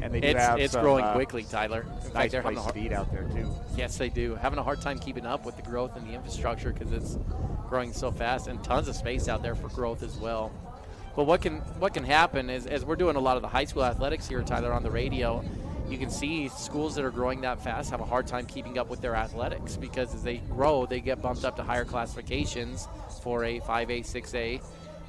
And they do have it's growing quickly, Tyler. In fact, Nice they're play having speed out there, too. Yes, they do. Having a hard time keeping up with the growth in the infrastructure because it's growing so fast, and tons of space out there for growth as well. But what can happen is, as we're doing a lot of the high school athletics here, Tyler, on the radio, you can see schools that are growing that fast have a hard time keeping up with their athletics because as they grow, they get bumped up to higher classifications, 4A, 5A, 6A.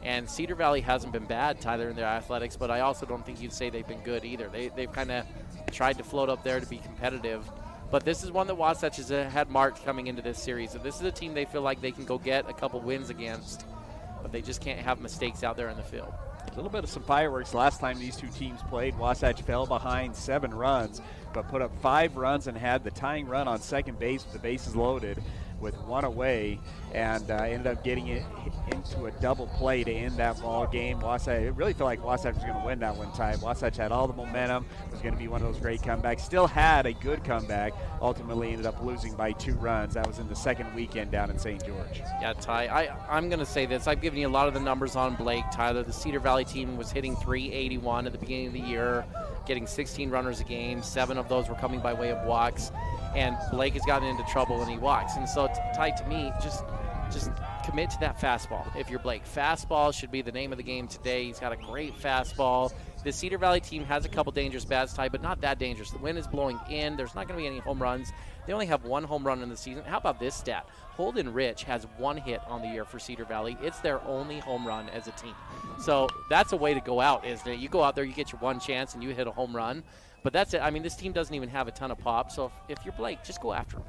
And Cedar Valley hasn't been bad, Tyler, in their athletics, but I also don't think you'd say they've been good either. They've kind of tried to float up there to be competitive. But this is one that Wasatch has had marked coming into this series. And this is a team they feel like they can go get a couple wins against, but they just can't have mistakes out there in the field. A little bit of some fireworks last time these two teams played. Wasatch fell behind 7 runs, but put up 5 runs and had the tying run on second base with the bases loaded with 1 away, and ended up getting it into a double play to end that ball game. Wasatch, it really felt like Wasatch was going to win that one time. Wasatch had all the momentum, was going to be one of those great comebacks. Still had a good comeback. Ultimately ended up losing by 2 runs. That was in the second weekend down in St. George. Yeah, Ty, I'm going to say this. I've given you a lot of the numbers on Blake, Tyler. The Cedar Valley team was hitting .381 at the beginning of the year, getting 16 runners a game. 7 of those were coming by way of walks. And Blake has gotten into trouble when he walks. And so, Ty, to me, just commit to that fastball if you're Blake. Fastball should be the name of the game today. He's got a great fastball. The Cedar Valley team has a couple dangerous bats, Ty, but not that dangerous. The wind is blowing in. There's not going to be any home runs. They only have 1 home run in the season. How about this stat? Holden Rich has 1 hit on the year for Cedar Valley. It's their only home run as a team. So that's a way to go out, isn't it? You go out there, you get your 1 chance, and you hit a home run. But that's it. I mean, this team doesn't even have a ton of pop. So if you're Blake, just go after him.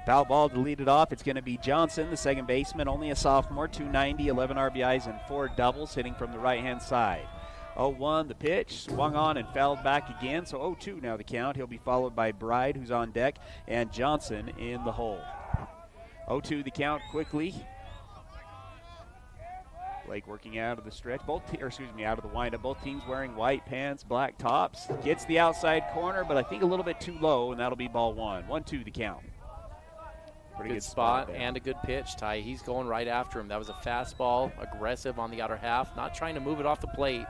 Foul ball to lead it off. It's going to be Johnson, the second baseman, only a sophomore, 290, 11 RBIs, and 4 doubles, hitting from the right-hand side. 0-1, the pitch, swung on and fouled back again. So 0-2 now the count. He'll be followed by Bride, who's on deck, and Johnson in the hole. 0-2 the count quickly. Blake working out of the stretch, out of the windup. Both teams wearing white pants, black tops. Gets the outside corner, but I think a little bit too low, and that'll be ball 1. 1-2 the count. Pretty good spot and a good pitch, Ty. He's going right after him. That was a fastball, aggressive on the outer half, not trying to move it off the plate,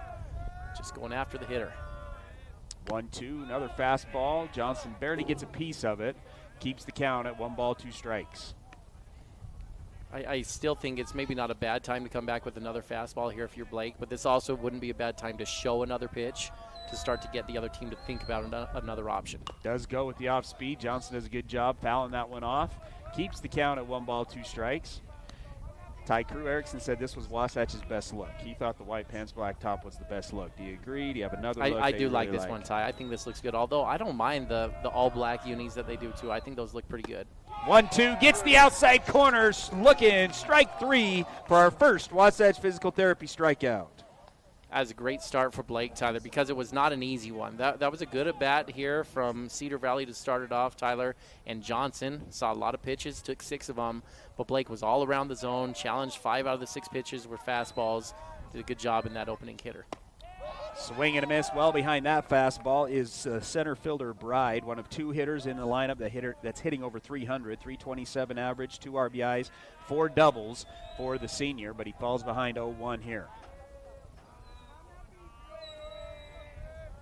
just going after the hitter. 1-2, another fastball. Johnson barely gets a piece of it, keeps the count at 1 ball, 2 strikes. I still think it's maybe not a bad time to come back with another fastball here if you're Blake, but this also wouldn't be a bad time to show another pitch to start to get the other team to think about another option. Does go with the off speed. Johnson does a good job fouling that one off. Keeps the count at 1 ball, 2 strikes. Ty Crew Erickson said this was Wasatch's best look. He thought the white pants, black top was the best look. Do you agree? Do you have another look? I do like this one, Ty. I think this looks good, although I don't mind the all-black unis that they do, too. I think those look pretty good. 1-2, gets the outside corners, looking, strike 3 for our first Wasatch Physical Therapy strikeout. That was a great start for Blake, Tyler, because it was not an easy one. That was a good at-bat here from Cedar Valley to start it off, Tyler. And Johnson saw a lot of pitches, took 6 of them. But Blake was all around the zone, challenged 5 out of the 6 pitches were fastballs. Did a good job in that opening hitter. Swing and a miss. Well behind that fastball is center fielder Bride, one of 2 hitters in the lineup that's hitting over 300, 327 average, 2 RBIs, 4 doubles for the senior, but he falls behind 0-1 here.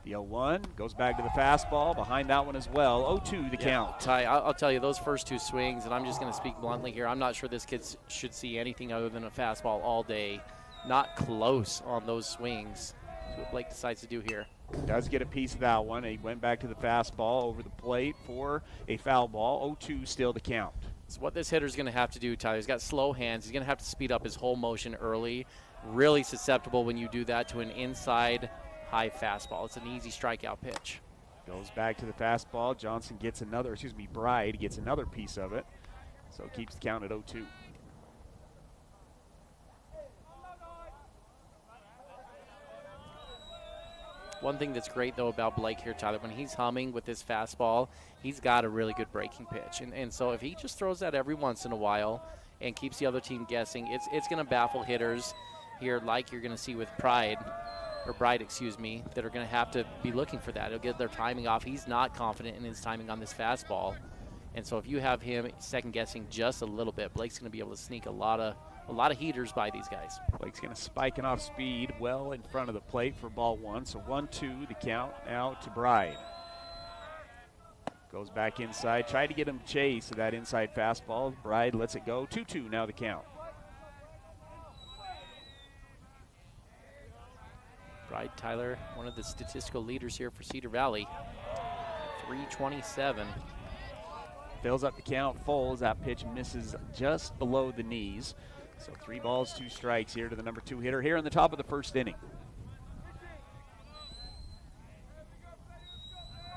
The 0-1 goes back to the fastball, behind that one as well. 0-2 the count. Ty, I'll tell you, those first 2 swings, and I'm just going to speak bluntly here, I'm not sure this kid should see anything other than a fastball all day. Not close on those swings. That's what Blake decides to do here. Does get a piece of that one. He went back to the fastball over the plate for a foul ball. 0-2 still the count. So what this hitter's going to have to do, Tyler, he's got slow hands. He's going to have to speed up his whole motion early. Really susceptible when you do that to an inside high fastball. It's an easy strikeout pitch. Goes back to the fastball. Johnson gets Bride gets another piece of it. So keeps the count at 0-2. One thing that's great, though, about Blake here, Tyler, when he's humming with this fastball, he's got a really good breaking pitch. And so if he just throws that every once in a while and keeps the other team guessing, it's going to baffle hitters here like you're going to see with Bride, that are going to have to be looking for that. He'll get their timing off. He's not confident in his timing on this fastball. And so if you have him second-guessing just a little bit, Blake's going to be able to sneak a lot of a lot of heaters by these guys. Blake's going to spike it off speed well in front of the plate for ball one. So 1-2 the count now to Bride. Goes back inside. Tried to get him to chase that inside fastball. Bride lets it go. 2-2 now the count. Bride Tyler, one of the statistical leaders here for Cedar Valley. 327. Fills up the count full as that pitch misses just below the knees. So 3 balls, 2 strikes here to the number 2 hitter here in the top of the first inning.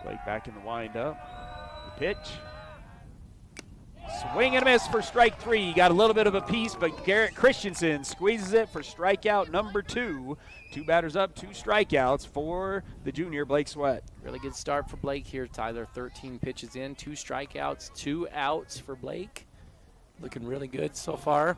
Blake back in the windup. The pitch. Swing and a miss for strike 3. Got a little bit of a piece, but Garrett Christensen squeezes it for strikeout number 2. 2 batters up, 2 strikeouts for the junior Blake Sweat. Really good start for Blake here, Tyler. 13 pitches in, 2 strikeouts, 2 outs for Blake. Looking really good so far.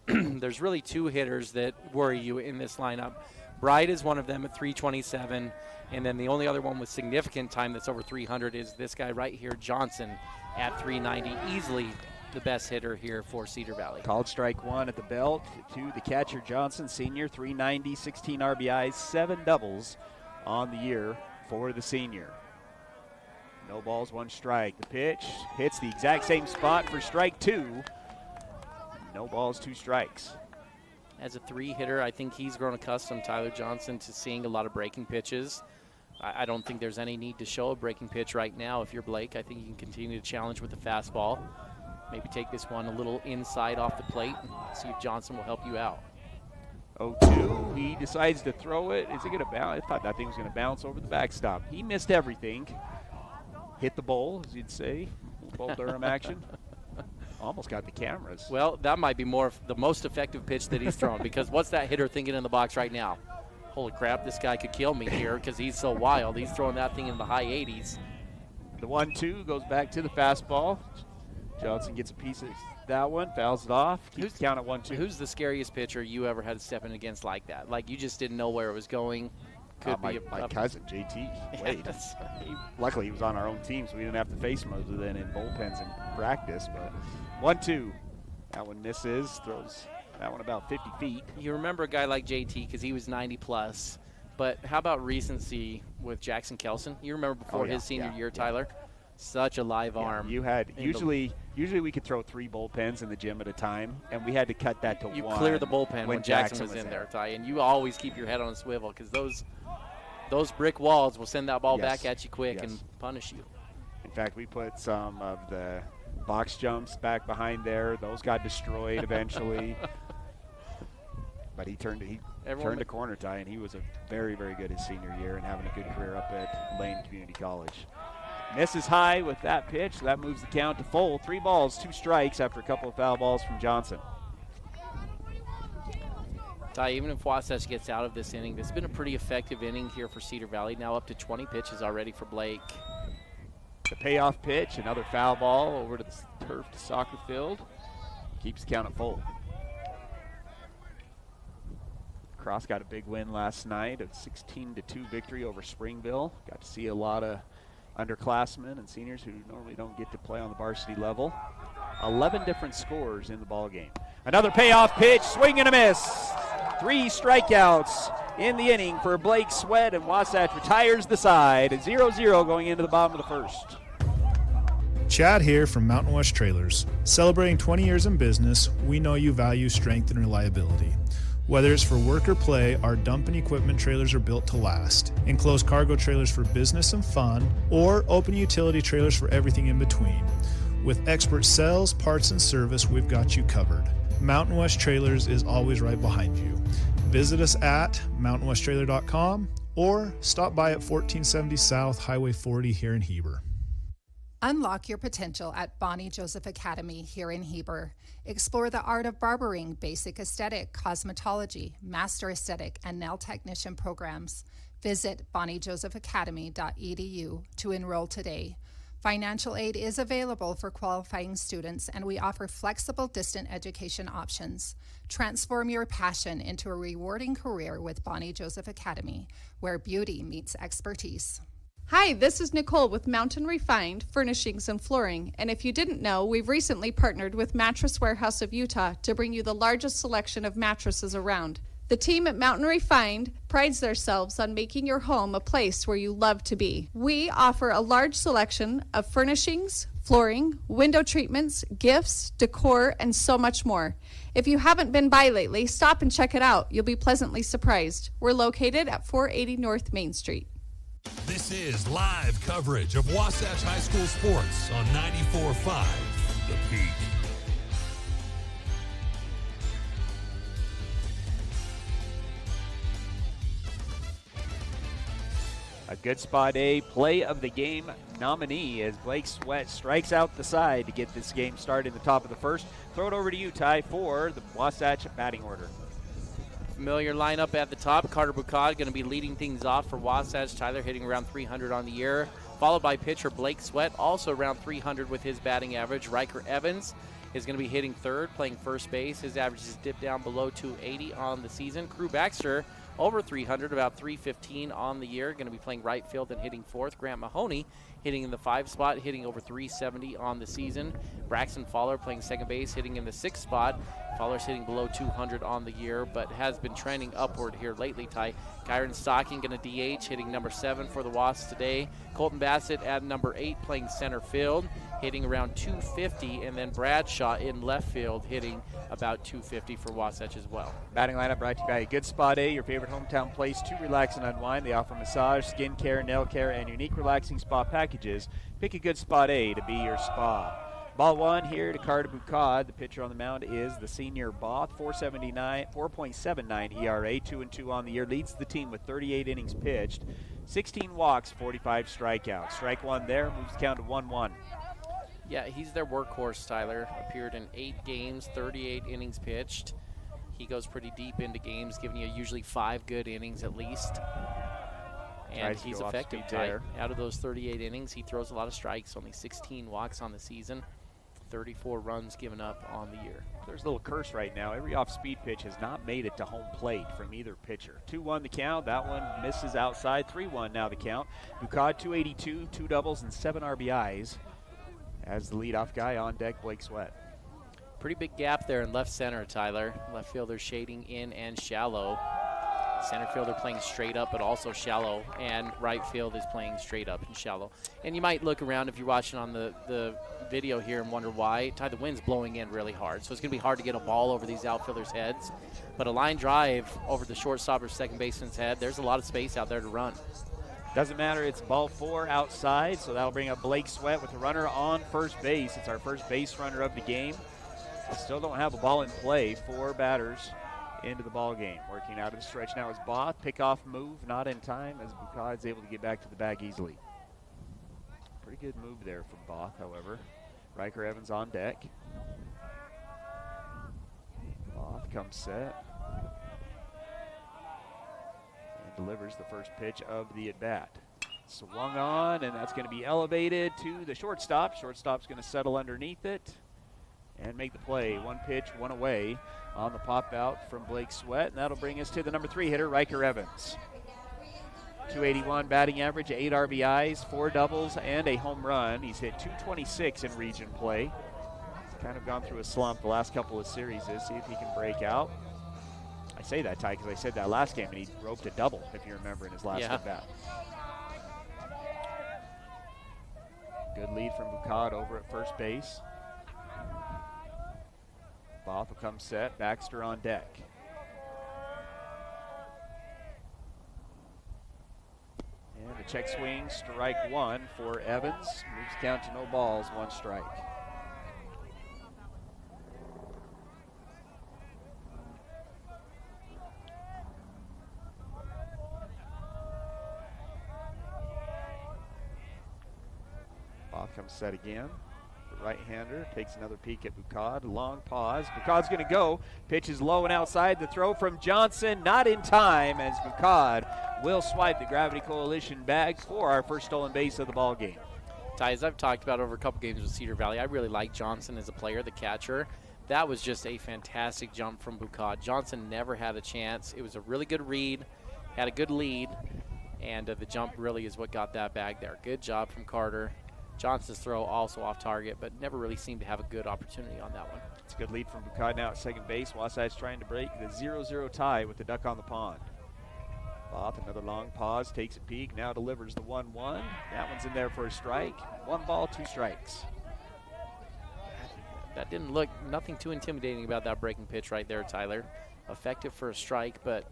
There's really 2 hitters that worry you in this lineup. Bride is one of them at 327, and then the only other one with significant time that's over 300 is this guy right here, Johnson, at 390. Easily the best hitter here for Cedar Valley. Called strike 1 at the belt to the catcher Johnson, senior, 390, 16 RBIs, 7 doubles on the year for the senior. No balls, 1 strike. The pitch hits the exact same spot for strike 2. No balls, 2 strikes. As a 3 hitter, I think he's grown accustomed, Tyler Johnson, to seeing a lot of breaking pitches. I don't think there's any need to show a breaking pitch right now. If you're Blake, I think you can continue to challenge with the fastball. Maybe take this one a little inside off the plate and see if Johnson will help you out. 0-2, he decides to throw it. Is it going to bounce? I thought that thing was going to bounce over the backstop. He missed everything. Hit the bowl, as you'd say. Bull Durham action. Almost got the cameras. Well, that might be the most effective pitch that he's thrown, because what's that hitter thinking in the box right now? Holy crap, this guy could kill me here because he's so wild. He's throwing that thing in the high 80s. The 1-2 goes back to the fastball. Johnson gets a piece of that one, fouls it off. Keeps the count at 1-2. Who's the scariest pitcher you ever had to step in against like that? Like you just didn't know where it was going? Could my cousin, JT Wade. Luckily, he was on our own team, so we didn't have to face him other than in bullpens in practice. But 1-2. That one misses, throws that one about 50 feet. You remember a guy like JT because he was 90 plus. But how about recency with Jackson Kelson? You remember before his senior year, Tyler? Such a live arm. You had usually we could throw 3 bullpens in the gym at a time, and we had to cut that to 1. You clear the bullpen when Jackson was in there, Ty, and you always keep your head on a swivel because those brick walls will send that ball back at you quick and punish you. In fact, we put some of the box jumps back behind there. Those got destroyed eventually. But he turned a corner, Ty, and he was a very, very good his senior year and having a good career up at Lane Community College. Misses high with that pitch. So that moves the count to full. 3 balls, 2 strikes after a couple of foul balls from Johnson. Ty, even if Wasatch gets out of this inning, this has been a pretty effective inning here for Cedar Valley. Now up to 20 pitches already for Blake. The payoff pitch, another foul ball over to the turf to soccer field. Keeps the count at full. Cross got a big win last night, a 16-2 victory over Springville. Got to see a lot of underclassmen and seniors who normally don't get to play on the varsity level. 11 different scores in the ball game. Another payoff pitch, swing and a miss. 3 strikeouts in the inning for Blake Sweat, and Wasatch retires the side. 0-0 going into the bottom of the first. Chad here from Mountain West Trailers. Celebrating 20 years in business, we know you value strength and reliability. Whether it's for work or play, our dump and equipment trailers are built to last. Enclosed cargo trailers for business and fun, or open utility trailers for everything in between. With expert sales, parts, and service, we've got you covered. Mountain West Trailers is always right behind you. Visit us at mountainwesttrailer.com or stop by at 1470 South Highway 40 here in Heber. Unlock your potential at Bonnie Joseph Academy here in Heber. Explore the art of barbering, basic aesthetic, cosmetology, master aesthetic, and nail technician programs. Visit bonniejosephacademy.edu to enroll today. Financial aid is available for qualifying students, and we offer flexible distant education options. Transform your passion into a rewarding career with Bonnie Joseph Academy, where beauty meets expertise. Hi, this is Nicole with Mountain Refined Furnishings and Flooring, and if you didn't know, we've recently partnered with Mattress Warehouse of Utah to bring you the largest selection of mattresses around. The team at Mountain Refined prides themselves on making your home a place where you love to be. We offer a large selection of furnishings, flooring, window treatments, gifts, decor, and so much more. If you haven't been by lately, stop and check it out. You'll be pleasantly surprised. We're located at 480 North Main Street. This is live coverage of Wasatch High School sports on 94.5 The Peak. A good spot A play of the game nominee as Blake Sweat strikes out the side to get this game started in the top of the first. Throw it over to you, Ty, for the Wasatch batting order. Familiar lineup at the top. Carter Bucad going to be leading things off for Wasatch. Tyler hitting around 300 on the year, followed by pitcher Blake Sweat, also around 300 with his batting average. Riker Evans is going to be hitting third, playing first base. His average has dipped down below 280 on the season. Crew Baxter over 300, about 315 on the year. Going to be playing right field and hitting fourth. Grant Mahoney hitting in the 5 spot, hitting over 370 on the season. Braxton Fowler playing second base, hitting in the 6th spot. Fowler's hitting below 200 on the year, but has been trending upward here lately, Ty. Kyron Stocking going to DH, hitting number 7 for the Wasps today. Colton Bassett at number 8, playing center field, hitting around 250. And then Bradshaw in left field, hitting about 250 for Wasatch as well. Batting lineup brought to you by Good Spot A, your favorite hometown place to relax and unwind. They offer massage, skin care, nail care, and unique relaxing spa packages. Pick a Good Spot A to be your spa. Ball 1 here to Carter Bucad. The pitcher on the mound is the senior Both, 4.79 ERA, 2-2 on the year. Leads the team with 38 innings pitched, 16 walks, 45 strikeouts. Strike 1 there, moves the count to 1-1. Yeah, he's their workhorse, Tyler. Appeared in 8 games, 38 innings pitched. He goes pretty deep into games, giving you usually 5 good innings at least. And he's effective, Ty. Out of those 38 innings, he throws a lot of strikes, only 16 walks on the season, 34 runs given up on the year. There's a little curse right now. Every off-speed pitch has not made it to home plate from either pitcher. 2-1 the count. That one misses outside. 3-1 now the count. Bucad 282, 2 doubles, and 7 RBIs. As the leadoff guy on deck, Blake Sweat. Pretty big gap there in left center, Tyler. Left fielder shading in and shallow. Center fielder playing straight up but also shallow, and right field is playing straight up and shallow. And you might look around if you're watching on the video here and wonder why. Ty, the wind's blowing in really hard, so it's going to be hard to get a ball over these outfielders' heads. But a line drive over the shortstop or second baseman's head, there's a lot of space out there to run. Doesn't matter, it's ball 4 outside, so that'll bring up Blake Sweat with a runner on first base. It's our first base runner of the game. Still don't have a ball in play. 4 batters into the ball game. Working out of the stretch now is Both. Pickoff move, not in time as Bucad's able to get back to the bag easily. Pretty good move there from Both, however. Riker Evans on deck. Both comes set. And delivers the first pitch of the at-bat. Swung on, and that's going to be elevated to the shortstop. Shortstop's going to settle underneath it and make the play. 1 pitch, 1 away on the pop out from Blake Sweat, and that'll bring us to the number 3 hitter, Riker Evans. 281 batting average, 8 RBIs, 4 doubles, and a home run. He's hit 226 in region play. He's kind of gone through a slump the last couple of series. See if he can break out. I say that, Ty, because I said that last game, and he roped a double, if you remember, in his last at-bat. Good lead from Bucad over at first base. Both will come set. Baxter on deck. And a check swing, strike 1 for Evans. Moves count to no balls, 1 strike. Both comes set again. Right-hander takes another peek at Bucad. Long pause. Bucad's going to go. Pitch is low and outside. The throw from Johnson, not in time, as Bucad will swipe the Gravity Coalition bag for our first stolen base of the ball game. Ty, as I've talked about over a couple games with Cedar Valley, I really like Johnson as a player, the catcher. That was just a fantastic jump from Bucad. Johnson never had a chance. It was a really good read, had a good lead, And the jump really is what got that bag there. Good job from Carter. Johnson's throw also off target, but never really seemed to have a good opportunity on that one. It's a good lead from Bukad now at second base. Wasatch trying to break the 0-0 tie with the duck on the pond. Both, another long pause, takes a peek, now delivers the 1-1. That one's in there for a strike. 1 ball, 2 strikes. That didn't look, nothing too intimidating about that breaking pitch right there, Tyler. Effective for a strike, but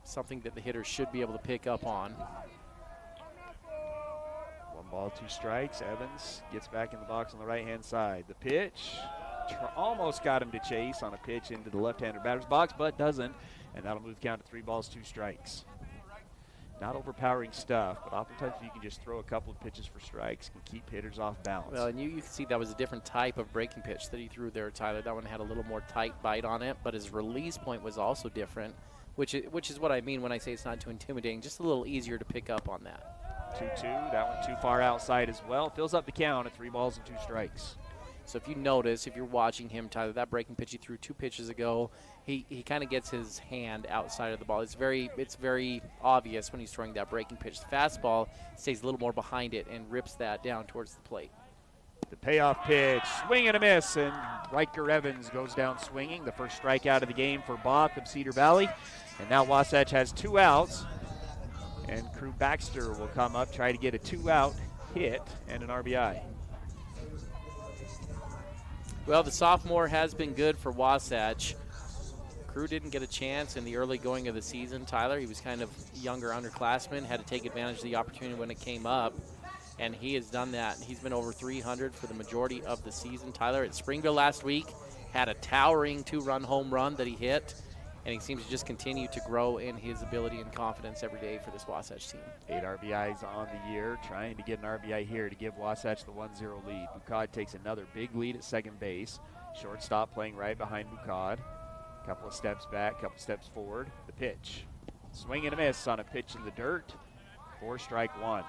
something that the hitter should be able to pick up on. 1 ball, 2 strikes. Evans gets back in the box on the right-hand side. The pitch almost got him to chase on a pitch into the left-hander batter's box, but doesn't, and that'll move the count to 3 balls, 2 strikes. Not overpowering stuff, but oftentimes you can just throw a couple of pitches for strikes and keep hitters off balance. Well, and you can see that was a different type of breaking pitch that he threw there, Tyler. That one had a little more tight bite on it, but his release point was also different, which is what I mean when I say it's not too intimidating, just a little easier to pick up on that. 2-2, that one too far outside as well. Fills up the count at 3 balls and 2 strikes. So if you notice, if you're watching him, Tyler, that breaking pitch he threw 2 pitches ago, he kind of gets his hand outside of the ball. It's very obvious when he's throwing that breaking pitch. The fastball stays a little more behind it and rips that down towards the plate. The payoff pitch, swing and a miss, and Riker Evans goes down swinging. The first strikeout of the game for Both of Cedar Valley. And now Wasatch has 2 outs, and Crew Baxter will come up, try to get a 2-out hit and an RBI. Well, the sophomore has been good for Wasatch. Crew didn't get a chance in the early going of the season, Tyler. He was kind of younger underclassman, had to take advantage of the opportunity when it came up, and he has done that. He's been over 300 for the majority of the season. Tyler, at Springville last week, had a towering 2-run home run that he hit, and he seems to just continue to grow in his ability and confidence every day for this Wasatch team. 8 RBIs on the year, trying to get an RBI here to give Wasatch the 1-0 lead. Bukad takes another big lead at second base. Shortstop playing right behind Bukad. Couple of steps back, couple steps forward. The pitch. Swing and a miss on a pitch in the dirt. 4 strike 1.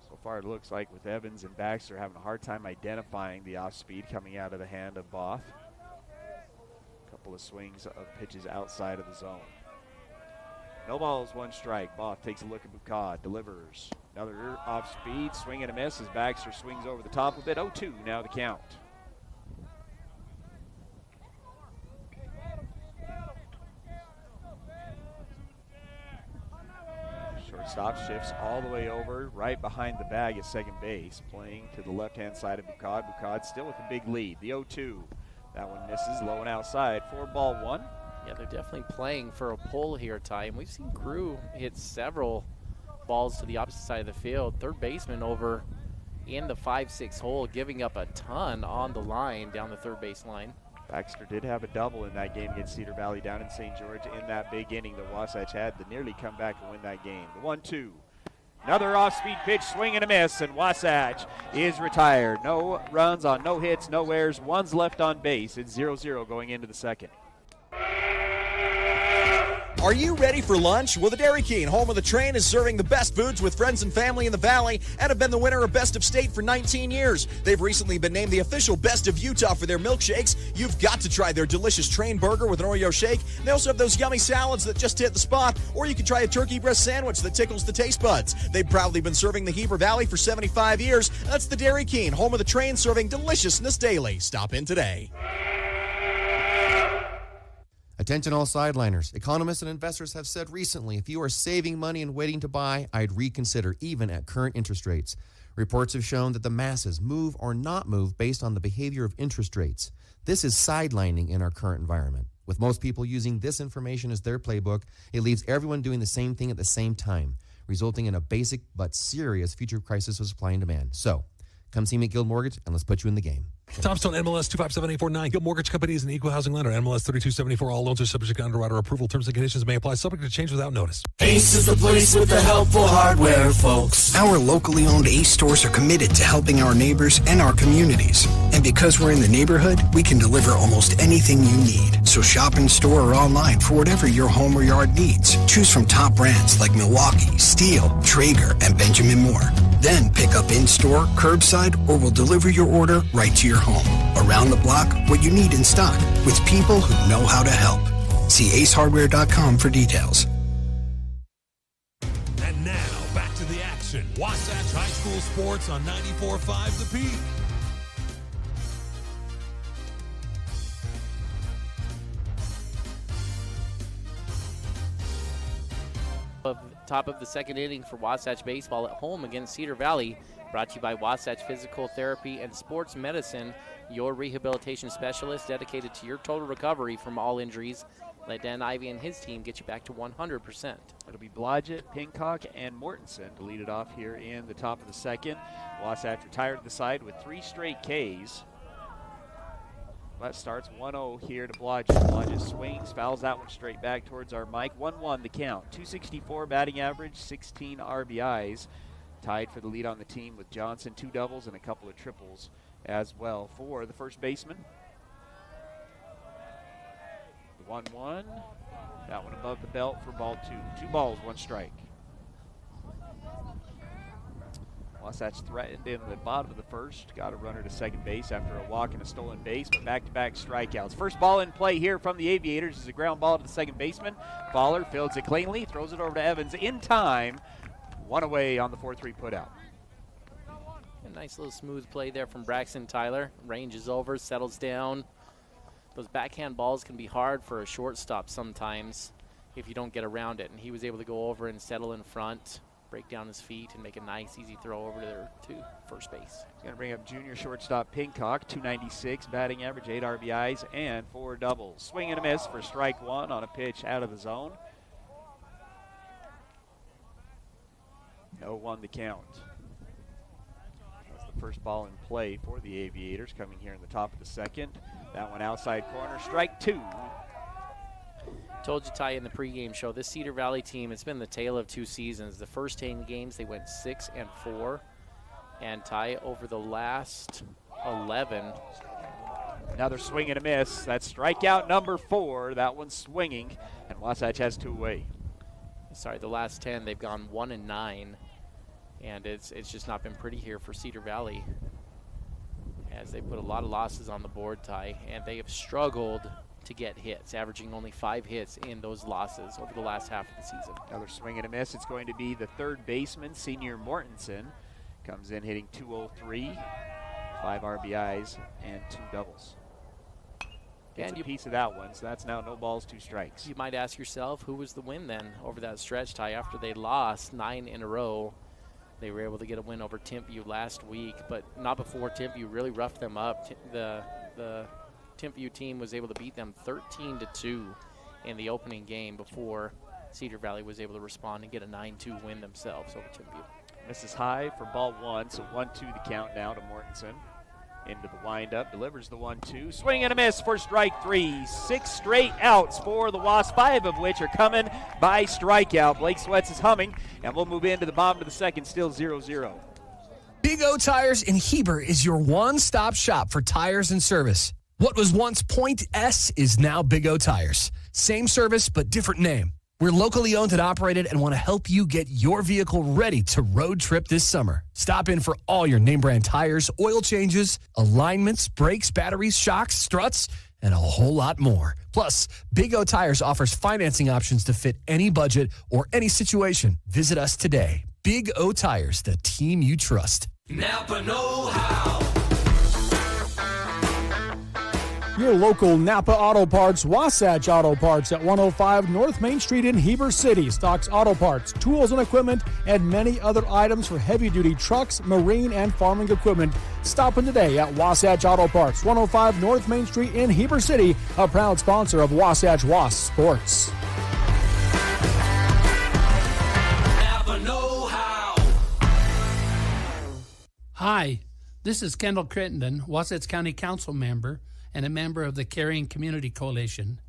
So far it looks like with Evans and Baxter having a hard time identifying the off speed coming out of the hand of Both. Couple of swings of pitches outside of the zone. No balls, 1 strike. Both takes a look at Bukad, delivers. Another off speed, swing and a miss as Baxter swings over the top of it. 0-2 now the count. Shortstop shifts all the way over right behind the bag at second base, playing to the left-hand side of Bukad. Bukad still with a big lead. The 0-2. That one misses, low and outside. 4-1. Yeah, they're definitely playing for a pull here, Ty. And we've seen Crew hit several balls to the opposite side of the field. Third baseman over in the 5-6 hole, giving up a ton on the line down the third base line. Baxter did have a double in that game against Cedar Valley down in St. George in that big inning that Wasatch had to nearly come back and win that game. The 1-2. Another off-speed pitch, swing and a miss, and Wasatch is retired. No runs on no hits, no errors. 1's left on base. It's 0-0 going into the second. Are you ready for lunch? Well, the Dairy King, home of the train, is serving the best foods with friends and family in the Valley and have been the winner of Best of State for 19 years. They've recently been named the official Best of Utah for their milkshakes. You've got to try their delicious train burger with an Oreo shake. They also have those yummy salads that just hit the spot, or you can try a turkey breast sandwich that tickles the taste buds. They've proudly been serving the Heber Valley for 75 years. That's the Dairy King, home of the train, serving deliciousness daily. Stop in today. Attention all sideliners. Economists and investors have said recently, if you are saving money and waiting to buy, I'd reconsider even at current interest rates. Reports have shown that the masses move or not move based on the behavior of interest rates. This is sidelining in our current environment. With most people using this information as their playbook, it leaves everyone doing the same thing at the same time, resulting in a basic but serious future crisis of supply and demand. So, come see me at Guild Mortgage, and let's put you in the game. Tom Stone, MLS 257849. Guild Mortgage Company is an equal housing lender. MLS 3274. All loans are subject to underwriter approval. Terms and conditions may apply. Subject to change without notice. Ace is the place with the helpful hardware, folks. Our locally owned Ace stores are committed to helping our neighbors and our communities. And because we're in the neighborhood, we can deliver almost anything you need. So shop in store or online for whatever your home or yard needs. Choose from top brands like Milwaukee, Steel, Traeger, and Benjamin Moore. Then pick up in-store, curbside, or we'll deliver your order right to your home. Around the block, what you need in stock, with people who know how to help. See acehardware.com for details. And now, back to the action. Wasatch High School Sports on 94.5 The Peak. Top of the second inning for Wasatch baseball at home against Cedar Valley. Brought to you by Wasatch Physical Therapy and Sports Medicine, your rehabilitation specialist dedicated to your total recovery from all injuries. Let Dan Ivey and his team get you back to 100%. It'll be Blodgett, Pincock, and Mortensen to lead it off here in the top of the second. Wasatch retired to the side with 3 straight Ks. That starts 1-0 here to Blodgett. Blodgett swings, fouls that one straight back towards our mic. 1-1 the count. 264 batting average, 16 RBIs. Tied for the lead on the team with Johnson, 2 doubles and a couple of triples as well for the first baseman. The 1-1. That one above the belt for ball 2. 2 balls, 1 strike. Wasatch threatened in the bottom of the first. Got a runner to second base after a walk and a stolen base, but back-to-back strikeouts. First ball in play here from the Aviators is a ground ball to the second baseman. Fowler fields it cleanly, throws it over to Evans in time. 1 away on the 4-3 putout. A nice little smooth play there from Braxton Tyler. Ranges over, settles down. Those backhand balls can be hard for a shortstop sometimes if you don't get around it, and he was able to go over and settle in front, break down his feet, and make a nice, easy throw over there to first base. He's going to bring up junior shortstop Pincock, 296, batting average, 8 RBIs, and 4 doubles. Swing and a miss for strike 1 on a pitch out of the zone. 0-1 the count. That's the first ball in play for the Aviators coming here in the top of the second. That one outside corner, strike 2. Told you, Ty, in the pregame show, this Cedar Valley team, it's been the tale of 2 seasons. The first 10 games, they went 6-4. And Ty, over the last 11. Another swing and a miss. That's strikeout number 4. That one's swinging, and Wasatch has 2 away. Sorry, the last 10, they've gone 1-9. And it's just not been pretty here for Cedar Valley, as they put a lot of losses on the board, Ty, and they have struggled to get hits, averaging only 5 hits in those losses over the last half of the season. Another swing and a miss. It's going to be the third baseman, senior Mortensen. Comes in hitting .203, 5 RBIs, and 2 doubles. Gets a piece of that one, so that's now no balls, 2 strikes. You might ask yourself, who was the win then over that stretch, Ty? After they lost 9 in a row, they were able to get a win over Timpview last week, but not before Timpview really roughed them up. The Timpview team was able to beat them 13-2 in the opening game before Cedar Valley was able to respond and get a 9-2 win themselves over Timpview. Misses high for ball 1, so 1-2 the count now to Mortensen. Into the windup, delivers the 1-2. Swing and a miss for strike 3. 6 straight outs for the Wasps, 5 of which are coming by strikeout. Blake Sweats is humming, and we'll move into the bottom of the second, still 0-0. Big O Tires in Heber is your one-stop shop for tires and service. What was once Point S is now Big O Tires. Same service, but different name. We're locally owned and operated and want to help you get your vehicle ready to road trip this summer. Stop in for all your name brand tires, oil changes, alignments, brakes, batteries, shocks, struts, and a whole lot more. Plus, Big O Tires offers financing options to fit any budget or any situation. Visit us today. Big O Tires, the team you trust. Napa know-how. Your local Napa Auto Parts, Wasatch Auto Parts at 105 North Main Street in Heber City stocks auto parts, tools and equipment, and many other items for heavy-duty trucks, marine, and farming equipment. Stop in today at Wasatch Auto Parts, 105 North Main Street in Heber City, a proud sponsor of Wasatch Wasp Sports. Napa know-how. Hi, this is Kendall Crittenden, Wasatch County Council member and a member of the Caring Community Coalition.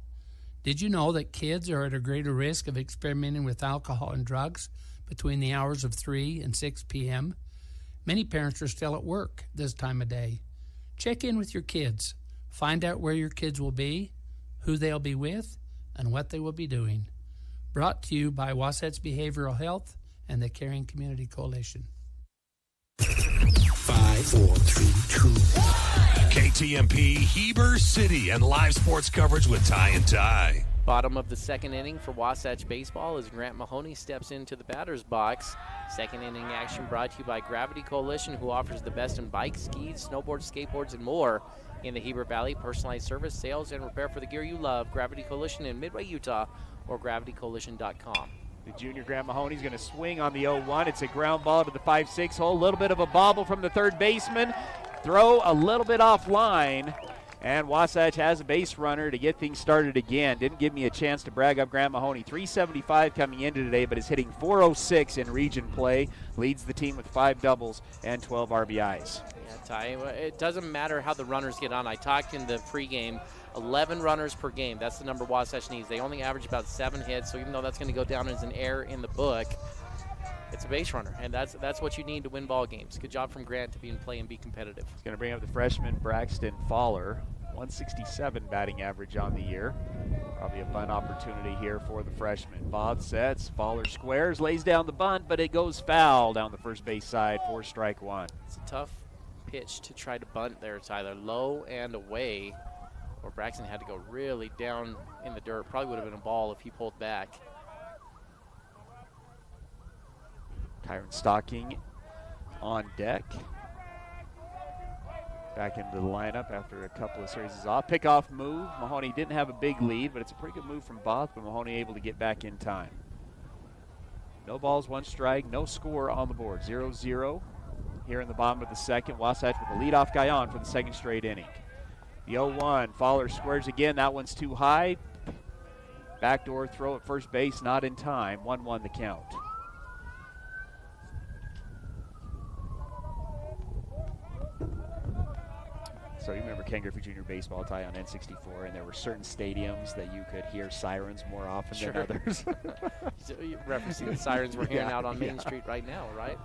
Did you know that kids are at a greater risk of experimenting with alcohol and drugs between the hours of 3 and 6 p.m.? Many parents are still at work this time of day. Check in with your kids. Find out where your kids will be, who they'll be with, and what they will be doing. Brought to you by Wasatch Behavioral Health and the Caring Community Coalition. 5, 4, 3, 2, 1. KTMP Heber City and live sports coverage with Ty and Ty. Bottom of the second inning for Wasatch Baseball as Grant Mahoney steps into the batter's box. Second inning action brought to you by Gravity Coalition, who offers the best in bikes, skis, snowboards, skateboards, and more in the Heber Valley. Personalized service, sales, and repair for the gear you love. Gravity Coalition in Midway, Utah, or gravitycoalition.com. The junior Grant Mahoney's going to swing on the 0-1. It's a ground ball to the 5-6 hole. A little bit of a bobble from the third baseman. Throw a little bit offline. And Wasatch has a base runner to get things started again. Didn't give me a chance to brag up Grant Mahoney. 375 coming into today, but is hitting 406 in region play. Leads the team with 5 doubles and 12 RBIs. Yeah, Ty, it doesn't matter how the runners get on. I talked in the pregame, 11 runners per game. That's the number Wasatch needs. They only average about 7 hits, so even though that's going to go down as an error in the book, it's a base runner, and that's what you need to win ball games. Good job from Grant to be in play and be competitive. He's going to bring up the freshman Braxton Fowler. 167 batting average on the year. Probably a bunt opportunity here for the freshman. Bob sets, Fowler squares, lays down the bunt, but it goes foul down the first base side for strike one. It's a tough pitch to try to bunt there, Tyler. Low and away, or Braxton had to go really down in the dirt. Probably would have been a ball if he pulled back. Kyron Stocking on deck. Back into the lineup after a couple of series off. Pickoff move. Mahoney didn't have a big lead, but it's a pretty good move from Both, but Mahoney able to get back in time. No balls, 1 strike, no score on the board. 0-0 here in the bottom of the second. Wasatch with the leadoff guy on for the second straight inning. The 0-1, Fowler squares again. That one's too high. Backdoor throw at first base, not in time. 1-1 the count. So you remember Ken Griffey Jr. baseball tie on N64, and there were certain stadiums that you could hear sirens more often than others. Referencing the sirens we're hearing out on Main Street right now, right?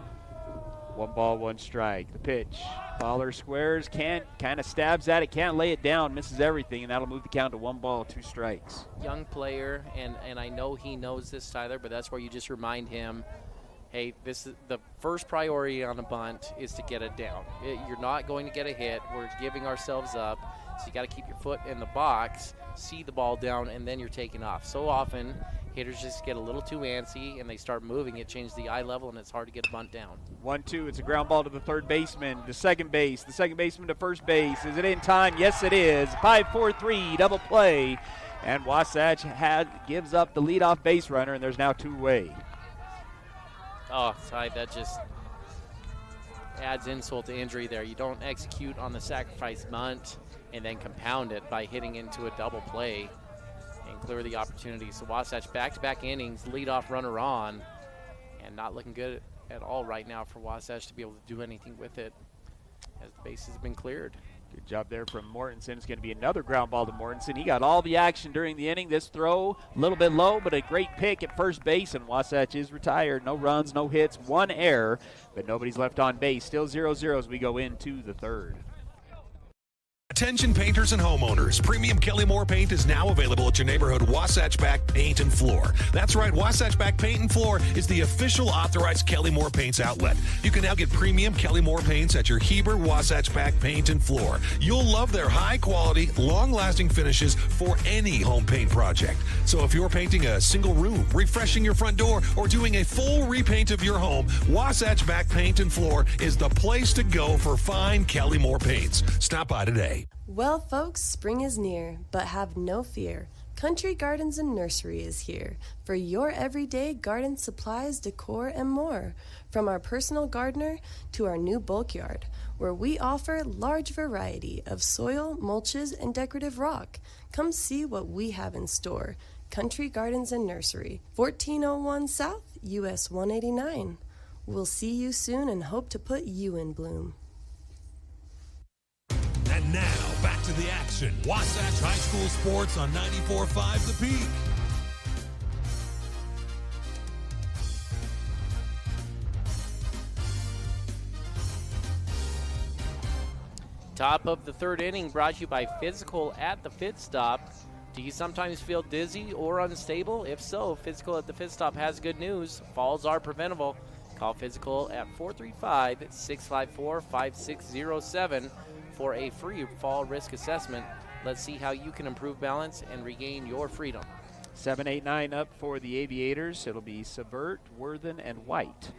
1 ball, 1 strike. The pitch. Fowler squares, kind of stabs at it, can't lay it down, misses everything, and that'll move the count to 1 ball, 2 strikes. Young player, and I know he knows this, Tyler, but that's where you just remind him, hey, this is the first priority on a bunt is to get it down. You're not going to get a hit. We're giving ourselves up. So you got to keep your foot in the box, see the ball down, and then you're taking off. So often, hitters just get a little too antsy, and they start moving. It changes the eye level, and it's hard to get a bunt down. 1-2. It's a ground ball to the third baseman, to second base. The second baseman to first base. Is it in time? Yes, it is. 5-4-3, double play. And Wasatch gives up the leadoff base runner, and there's now 2 away. Oh, Ty, that just adds insult to injury there. You don't execute on the sacrifice bunt and then compound it by hitting into a double play and clear the opportunity. So Wasatch back-to-back innings, leadoff runner on, and not looking good at all right now for Wasatch to be able to do anything with it as the base has been cleared. Good job there from Mortensen. It's going to be another ground ball to Mortensen. He got all the action during the inning. This throw a little bit low, but a great pick at first base, and Wasatch is retired. No runs, no hits, 1 error, but nobody's left on base. Still 0-0 as we go into the third. Attention painters and homeowners. Premium Kelly Moore paint is now available at your neighborhood Wasatch Back Paint and Floor. That's right, Wasatch Back Paint and Floor is the official authorized Kelly Moore Paints outlet. You can now get premium Kelly Moore paints at your Heber Wasatch Back Paint and Floor. You'll love their high quality, long-lasting finishes for any home paint project. So if you're painting a single room, refreshing your front door, or doing a full repaint of your home, Wasatch Back Paint and Floor is the place to go for fine Kelly Moore paints. Stop by today. Well, folks, spring is near, but have no fear. Country Gardens and Nursery is here for your everyday garden supplies, decor, and more. From our personal gardener to our new bulk yard, where we offer large variety of soil, mulches, and decorative rock. Come see what we have in store. Country Gardens and Nursery, 1401 South, US 189. We'll see you soon and hope to put you in bloom. And now, back to the action. Wasatch High School Sports on 94.5 The Peak. Top of the third inning brought to you by Physical at the Fit Stop. Do you sometimes feel dizzy or unstable? If so, Physical at the Fit Stop has good news. Falls are preventable. Call Physical at 435-654-5607 for a free fall risk assessment. Let's see how you can improve balance and regain your freedom. 7, 8, 9 up for the Aviators. It'll be Subvert, Worthen, and White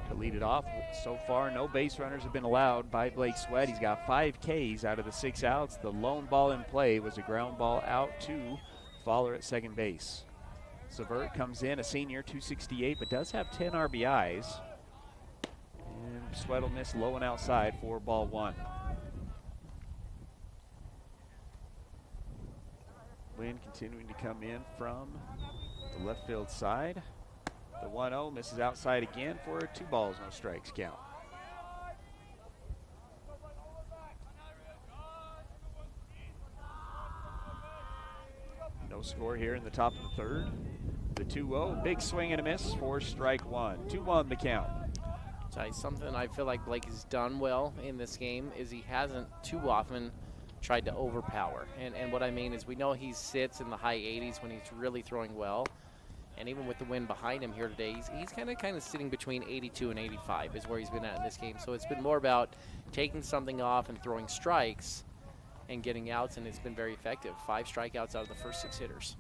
to lead it off. So far, no base runners have been allowed by Blake Sweat. He's got 5 Ks out of the 6 outs. The lone ball in play was a ground ball out to Fowler at second base. Subvert comes in, a senior, 268, but does have 10 RBIs. And Sweat will miss low and outside for ball 1. Wind continuing to come in from the left field side. The 1-0 misses outside again for a 2 balls, no strikes count. No score here in the top of the 3rd. The 2-0, big swing and a miss for strike 1. 2-1 the count. Something I feel like Blake has done well in this game is he hasn't too often tried to overpower. And what I mean is we know he sits in the high 80s when he's really throwing well. And even with the wind behind him here today, he's kind of sitting between 82 and 85 is where he's been at in this game. So it's been more about taking something off and throwing strikes and getting outs, and it's been very effective. 5 strikeouts out of the first 6 hitters.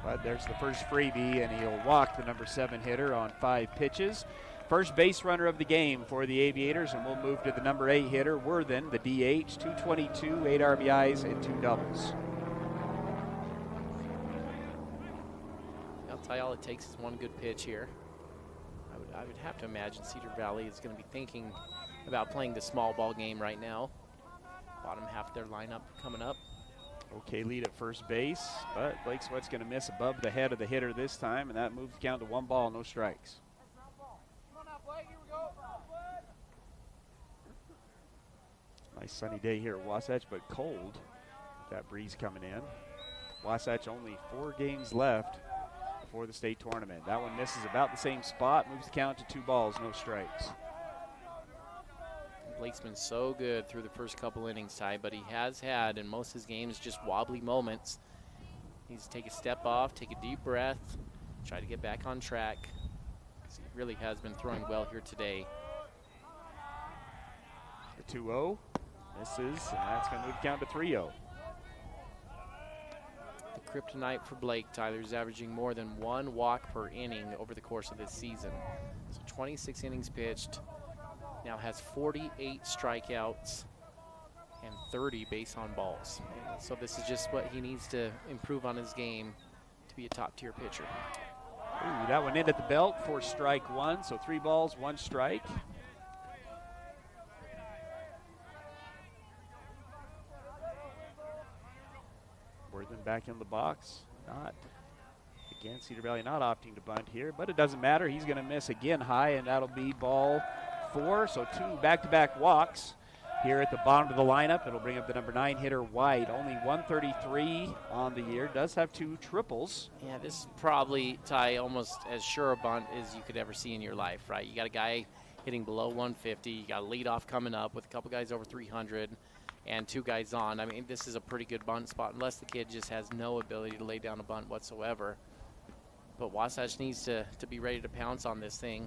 But there's the first freebie, and he'll walk the number 7 hitter on 5 pitches. First base runner of the game for the Aviators, and we'll move to the number 8 hitter, Worthen, the DH, 222, 8 RBIs, and 2 doubles. I'll tell you, all it takes is one good pitch here. I would have to imagine Cedar Valley is going to be thinking about playing the small ball game right now. Bottom half of their lineup coming up. Okay lead at first base, but Blake Sweat's going to miss above the head of the hitter this time, and that moves the count to 1 ball, no strikes. Nice sunny day here at Wasatch, but cold. That breeze coming in. Wasatch only 4 games left before the state tournament. That one misses about the same spot, moves the count to 2 balls, no strikes. Blake's been so good through the first couple innings, Ty, but he has had in most of his games just wobbly moments. He needs to take a step off, take a deep breath, try to get back on track. He really has been throwing well here today. The 2-0 misses, and that's going to move the count to 3-0. The kryptonite for Blake, Tyler, is averaging more than 1 walk per inning over the course of this season. So 26 innings pitched. Now has 48 strikeouts and 30 base on balls. So this is just what he needs to improve on his game to be a top-tier pitcher. Ooh, that one in at the belt for strike 1, so 3 balls, 1 strike. Worthen back in the box. Again, Cedar Valley not opting to bunt here, but it doesn't matter. He's going to miss again high, and that'll be ball 4, so 2 back-to-back walks here at the bottom of the lineup. It'll bring up the number 9 hitter, White. Only 133 on the year. Does have 2 triples. Yeah, this is probably, Ty, almost as sure a bunt as you could ever see in your life, right? You got a guy hitting below 150. You got a leadoff coming up with a couple guys over 300 and 2 guys on. I mean, this is a pretty good bunt spot unless the kid just has no ability to lay down a bunt whatsoever. But Wasatch needs to be ready to pounce on this thing.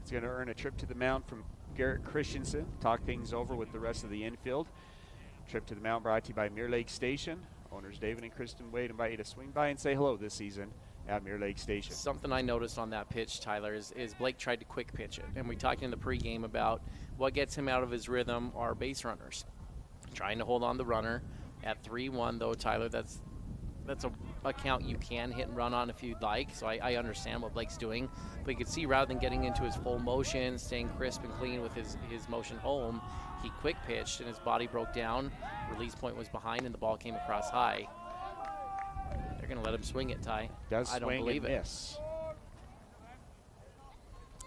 It's going to earn a trip to the mound from Garrett Christensen. Talk things over with the rest of the infield. Trip to the mound brought to you by Mirror Lake Station. Owners David and Kristen Wade invite you to swing by and say hello this season at Mirror Lake Station. Something I noticed on that pitch, Tyler, is Blake tried to quick pitch it. And we talked in the pregame about what gets him out of his rhythm are base runners. Trying to hold on the runner at 3-1, though, Tyler, that's a count you can hit and run on if you'd like, so I understand what Blake's doing. But you could see rather than getting into his full motion, staying crisp and clean with his motion home, he quick pitched and his body broke down. Release point was behind and the ball came across high. They're going to let him swing it, Ty. I don't believe it. Miss.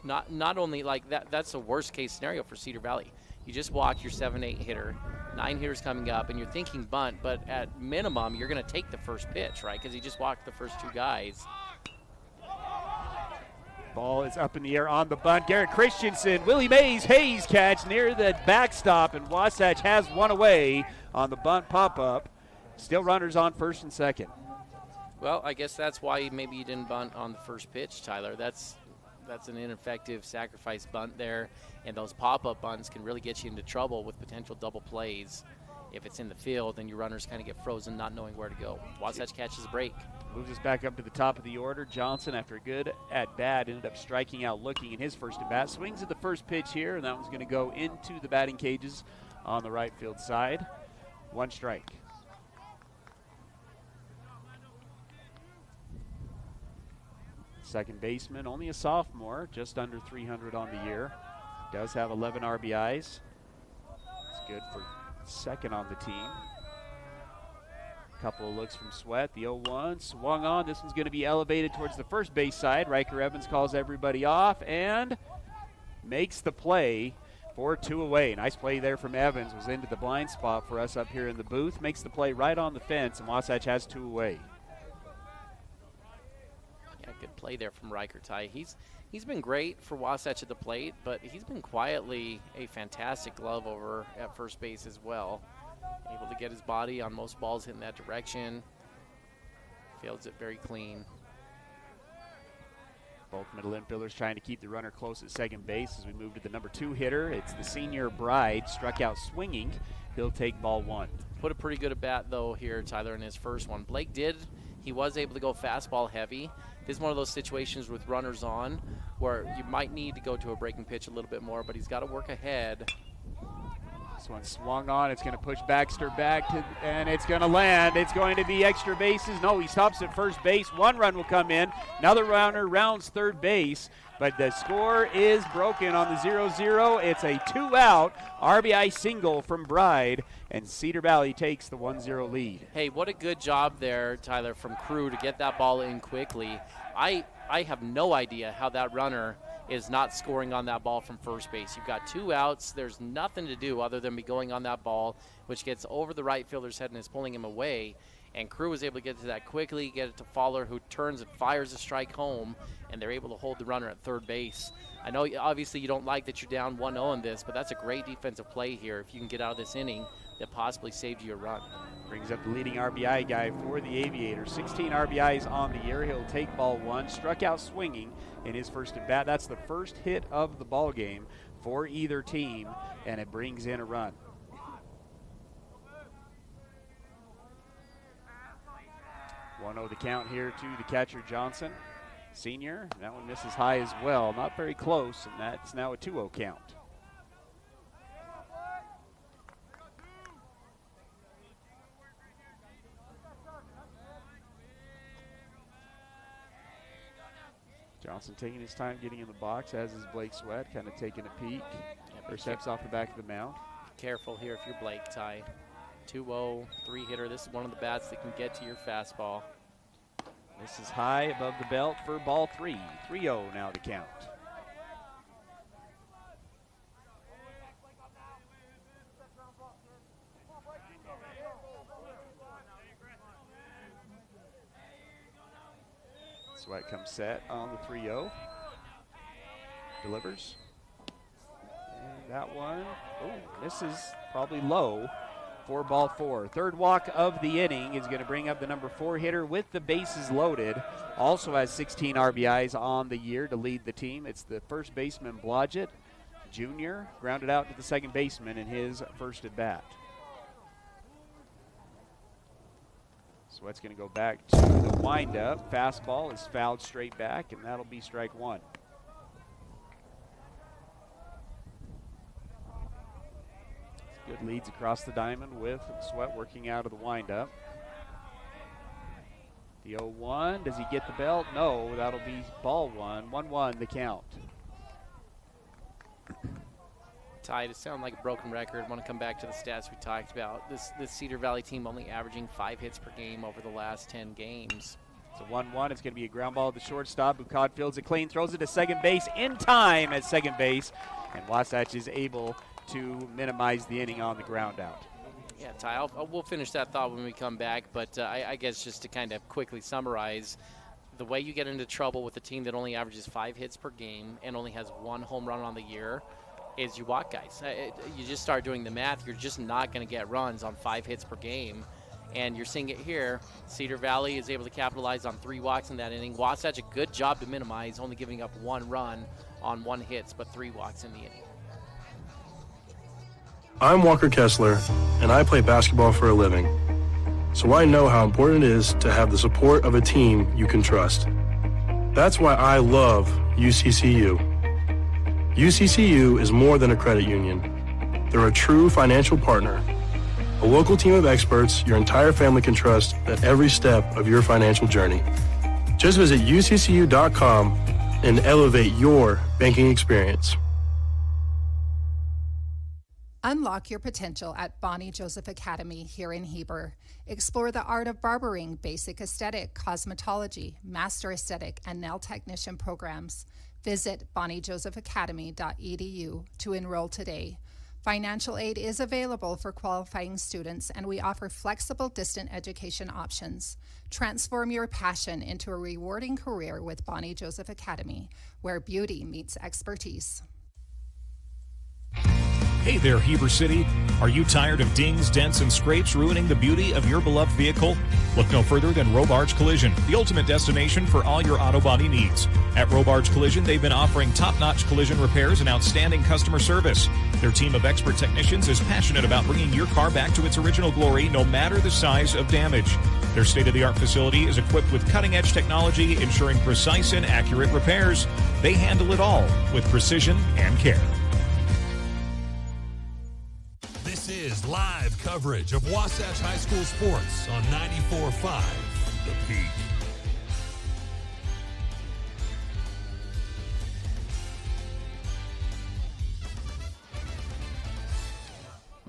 Not only like that's the worst case scenario for Cedar Valley. You just walk your 7-8 hitter, 9 hitters coming up, and you're thinking bunt, but at minimum, you're going to take the first pitch, right? Because he just walked the first 2 guys. Ball is up in the air on the bunt. Garrett Christensen, Willie Mays, Hayes catch near the backstop, and Wasatch has one away on the bunt pop-up. Still runners on first and second. Well, I guess that's why maybe you didn't bunt on the first pitch, Tyler. That's an ineffective sacrifice bunt there, and those pop-up bunts can really get you into trouble with potential double plays if it's in the field, then your runners kind of get frozen, not knowing where to go. Wasatch catches a break. Moves us back up to the top of the order. Johnson, after a good at-bat, ended up striking out looking in his first at-bat. Swings at the first pitch here, and that one's going to go into the batting cages on the right field side. 1 strike. Second baseman, only a sophomore, just under 300 on the year. Does have 11 RBIs. It's good for second on the team. Couple of looks from Sweat. The 0-1 swung on. This one's going to be elevated towards the first base side. Riker Evans calls everybody off and makes the play for 2 away. Nice play there from Evans. Was into the blind spot for us up here in the booth. Makes the play right on the fence, and Wasatch has 2 away. Yeah, good play there from Riker Ty. He's been great for Wasatch at the plate, but he's been quietly a fantastic glove over at first base as well. Able to get his body on most balls hitting that direction. Fields it very clean. Both middle infielders trying to keep the runner close at second base as we move to the number 2 hitter. It's the senior Bride, struck out swinging. He'll take ball 1. Put a pretty good at bat though here, Tyler, in his first one. Blake he was able to go fastball heavy. This is one of those situations with runners on where you might need to go to a breaking pitch a little bit more, but he's got to work ahead. This one swung on. It's going to push Baxter back, and it's going to land. It's going to be extra bases. No, he stops at first base. 1 run will come in. Another runner rounds third base, but the score is broken on the 0-0. It's a 2-out RBI single from Bride, and Cedar Valley takes the 1-0 lead. Hey, what a good job there, Tyler, from Crew to get that ball in quickly. I have no idea how that runner is not scoring on that ball from first base. You've got 2 outs. There's nothing to do other than be going on that ball, which gets over the right fielder's head and is pulling him away. And Crew was able to get to that quickly, get it to Fowler, who turns and fires a strike home, and they're able to hold the runner at third base. I know obviously you don't like that you're down 1-0 in this, but that's a great defensive play here if you can get out of this inning that possibly saved you a run. Brings up the leading RBI guy for the Aviators. 16 RBIs on the year. He'll take ball 1. Struck out swinging in his first at bat. That's the first hit of the ball game for either team, and it brings in a run. One-0 the count here to the catcher Johnson, senior. That one misses high as well. Not very close, and that's now a 2-0 count. Johnson taking his time getting in the box, as is Blake Sweat, kind of taking a peek. Or steps off the back of the mound. Careful here if you're Blake, Ty. 2-0, 3-hitter. This is one of the bats that can get to your fastball. This is high above the belt for ball 3. 3-0 now to count. Sweat comes set on the 3-0. Delivers. And that one, this is probably low for ball 4. Third walk of the inning is going to bring up the number 4 hitter with the bases loaded. Also has 16 RBIs on the year to lead the team. It's the first baseman, Blodgett, junior, grounded out to the second baseman in his first at bat. Sweat's going to go back to the windup. Fastball is fouled straight back, and that'll be strike 1. Good leads across the diamond with Sweat working out of the windup. The 0-1, does he get the belt? No, that'll be ball 1. 1-1 the count. Tied, it sounded like a broken record. I want to come back to the stats we talked about. This Cedar Valley team only averaging 5 hits per game over the last 10 games. It's a 1-1. It's going to be a ground ball at the shortstop. Bukad fields it clean, throws it to second base in time at second base, and Wasatch is able to minimize the inning on the ground out. Yeah, Ty, we'll finish that thought when we come back, but I guess just to kind of quickly summarize, the way you get into trouble with a team that only averages 5 hits per game and only has 1 home run on the year is you walk guys. You just start doing the math. You're just not going to get runs on 5 hits per game. And you're seeing it here. Cedar Valley is able to capitalize on 3 walks in that inning. Wasatch, a good job to minimize, only giving up 1 run on 1 hits, but 3 walks in the inning. I'm Walker Kessler, and I play basketball for a living. So I know how important it is to have the support of a team you can trust. That's why I love UCCU. UCCU is more than a credit union. They're a true financial partner, a local team of experts your entire family can trust at every step of your financial journey. Just visit uccu.com and elevate your banking experience. Unlock your potential at Bonnie Joseph Academy here in Heber. Explore the art of barbering, basic aesthetic, cosmetology, master aesthetic, and nail technician programs. Visit bonniejosephacademy.edu to enroll today. Financial aid is available for qualifying students, and we offer flexible distant education options. Transform your passion into a rewarding career with Bonnie Joseph Academy, where beauty meets expertise. Hey there, Heber City. Are you tired of dings, dents, and scrapes ruining the beauty of your beloved vehicle? Look no further than Robards Collision, the ultimate destination for all your auto body needs. At Robards Collision, they've been offering top-notch collision repairs and outstanding customer service. Their team of expert technicians is passionate about bringing your car back to its original glory, no matter the size of damage. Their state-of-the-art facility is equipped with cutting-edge technology, ensuring precise and accurate repairs. They handle it all with precision and care. This is live coverage of Wasatch High School sports on 94.5 The Peak.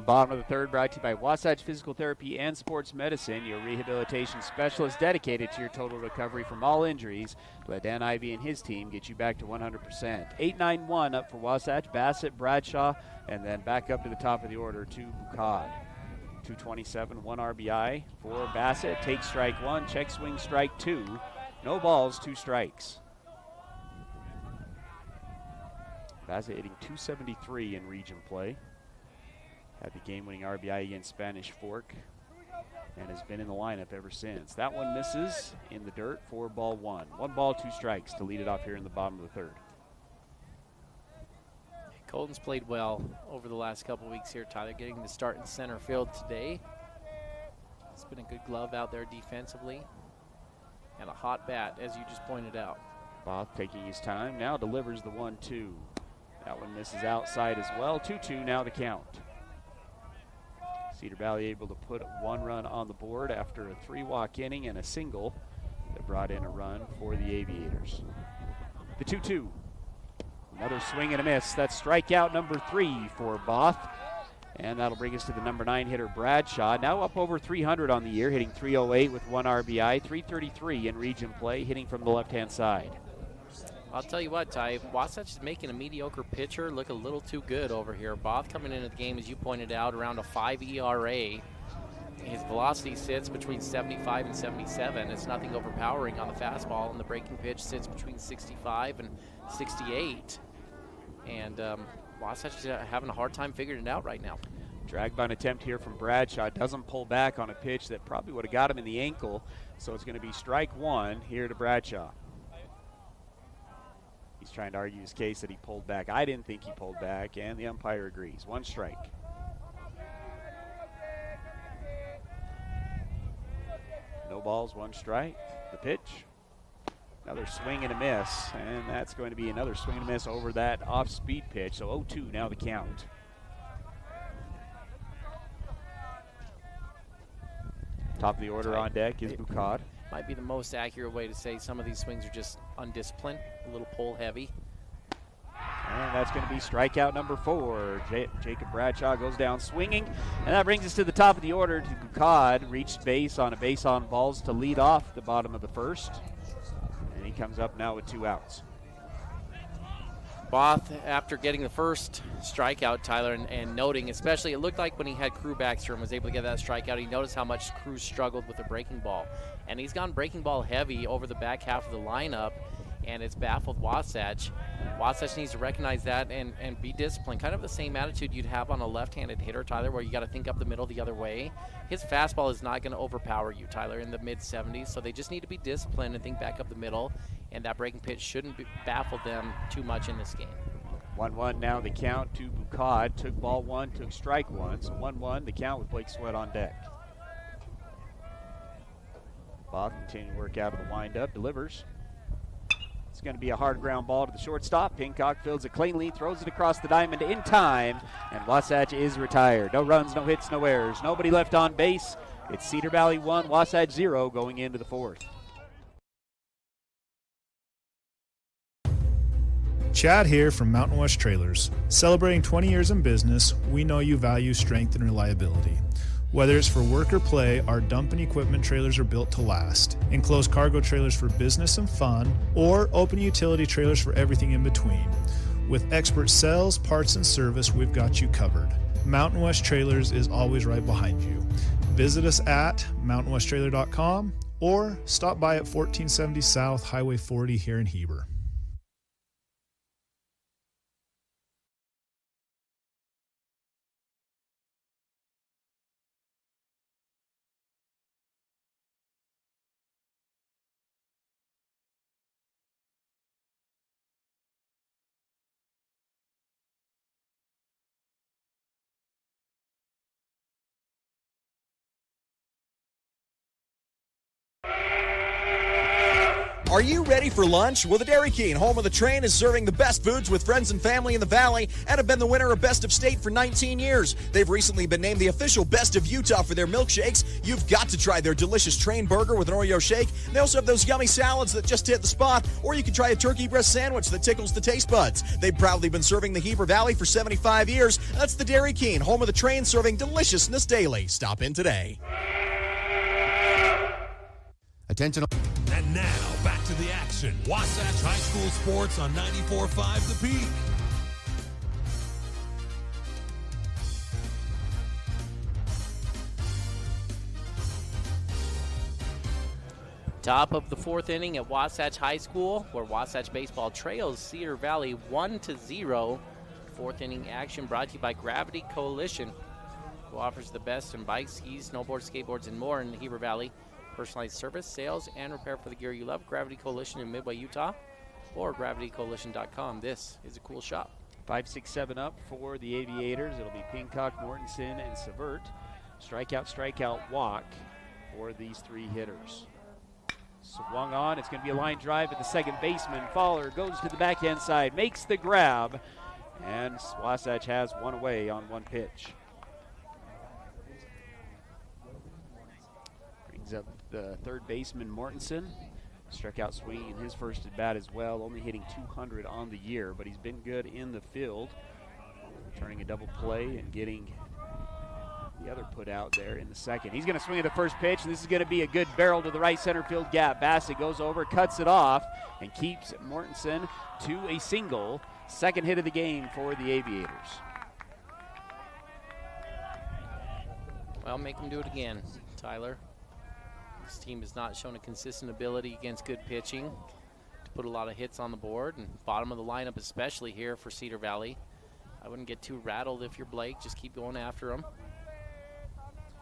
Bottom of the third, brought to you by Wasatch Physical Therapy and Sports Medicine, your rehabilitation specialist dedicated to your total recovery from all injuries. Let Dan Ivey and his team get you back to 100%. 8-9-1 up for Wasatch, Bassett, Bradshaw, and then back up to the top of the order to Bucod. 227, 1 RBI for Bassett. Take strike 1, check swing strike 2. No balls, 2 strikes. Bassett hitting .273 in region play. Had the game-winning RBI against Spanish Fork and has been in the lineup ever since. That one misses in the dirt for ball 1. 1 ball, 2 strikes to lead it off here in the bottom of the third. Colton's played well over the last couple weeks here, Tyler, getting the start in center field today. It's been a good glove out there defensively and a hot bat, as you just pointed out. Both taking his time, now delivers the 1-2. That one misses outside as well. 2-2 now the count. Cedar Valley able to put 1 run on the board after a 3-walk inning and a single that brought in a run for the Aviators. The 2-2. Another swing and a miss. That's strikeout number 3 for Both. And that'll bring us to the number 9 hitter, Bradshaw. Now up over 300 on the year, hitting .308 with 1 RBI, .333 in region play, hitting from the left-hand side. I'll tell you what, Ty, Wasatch is making a mediocre pitcher look a little too good over here. Both coming into the game, as you pointed out, around a 5 ERA. His velocity sits between 75 and 77. It's nothing overpowering on the fastball, and the breaking pitch sits between 65 and 68. And Wasatch is having a hard time figuring it out right now. Drag bunt attempt here from Bradshaw. Doesn't pull back on a pitch that probably would have got him in the ankle. So it's going to be strike 1 here to Bradshaw. He's trying to argue his case that he pulled back. I didn't think he pulled back, and the umpire agrees. 1 strike. No balls, 1 strike. The pitch. Another swing and a miss, and that's going to be another swing and a miss over that off-speed pitch. So 0-2 now the count. Top of the order on deck is Bucod. Might be the most accurate way to say some of these swings are just undisciplined, a little pull heavy. And that's going to be strikeout number 4. Jacob Bradshaw goes down swinging. And that brings us to the top of the order to Bucod. Reached base on a base on balls to lead off the bottom of the first. And he comes up now with 2 outs. Both, after getting the first strikeout, Tyler, and noting, especially it looked like when he had Crew Baxter and was able to get that strikeout, he noticed how much Crew struggled with the breaking ball. And he's gone breaking ball heavy over the back half of the lineup, and it's baffled Wasatch. Wasatch needs to recognize that and be disciplined. Kind of the same attitude you'd have on a left-handed hitter, Tyler, where you got to think up the middle the other way. His fastball is not going to overpower you, Tyler, in the mid-70s, so they just need to be disciplined and think back up the middle, and that breaking pitch shouldn't baffle them too much in this game. 1-1 now the count to Bucad. Took ball one, took strike one. So 1-1 the count with Blake Sweat on deck. Bob continuing to work out of the windup, delivers. It's going to be a hard ground ball to the shortstop. Pincock fields it cleanly, throws it across the diamond in time, and Wasatch is retired. No runs, no hits, no errors. Nobody left on base. It's Cedar Valley 1, Wasatch 0 going into the fourth. Chad here from Mountain West Trailers. Celebrating 20 years in business, we know you value strength and reliability. Whether it's for work or play, our dump and equipment trailers are built to last. Enclosed cargo trailers for business and fun, or open utility trailers for everything in between. With expert sales, parts, and service, we've got you covered. Mountain West Trailers is always right behind you. Visit us at mountainwesttrailer.com or stop by at 1470 South Highway 40 here in Heber. Are you ready for lunch? Well, the Dairy King, home of the train, is serving the best foods with friends and family in the Valley and have been the winner of Best of State for 19 years. They've recently been named the official Best of Utah for their milkshakes. You've got to try their delicious train burger with an Oreo shake. They also have those yummy salads that just hit the spot, or you can try a turkey breast sandwich that tickles the taste buds. They've proudly been serving the Heber Valley for 75 years. That's the Dairy King, home of the train, serving deliciousness daily. Stop in today. Attention. And now, back to the action. Wasatch High School Sports on 94.5 The Peak. Top of the fourth inning at Wasatch High School, where Wasatch baseball trails Cedar Valley 1-0. Fourth inning action brought to you by Gravity Coalition, who offers the best in bikes, skis, snowboards, skateboards, and more in the Heber Valley. Personalized service, sales, and repair for the gear you love. Gravity Coalition in Midway, Utah, or gravitycoalition.com. This is a cool shop. 5, 6, 7 up for the Aviators. It'll be Pincock, Mortensen, and Severt. Strikeout, strikeout, walk for these three hitters. Swung on. It's going to be a line drive at the second baseman. Fowler goes to the backhand side, makes the grab, and Wasatch has one away on one pitch. Brings up the third baseman, Mortensen. Struck out swinging in his first at bat as well, only hitting 200 on the year, but he's been good in the field, turning a double play and getting the other put out there in the second. He's going to swing at the first pitch, and this is going to be a good barrel to the right center field gap. Bassett goes over, cuts it off, and keeps Mortensen to a single. Second hit of the game for the Aviators. Well, make them do it again, Tyler. This team has not shown a consistent ability against good pitching to put a lot of hits on the board, and bottom of the lineup especially here for Cedar Valley. I wouldn't get too rattled if you're Blake. Just keep going after him.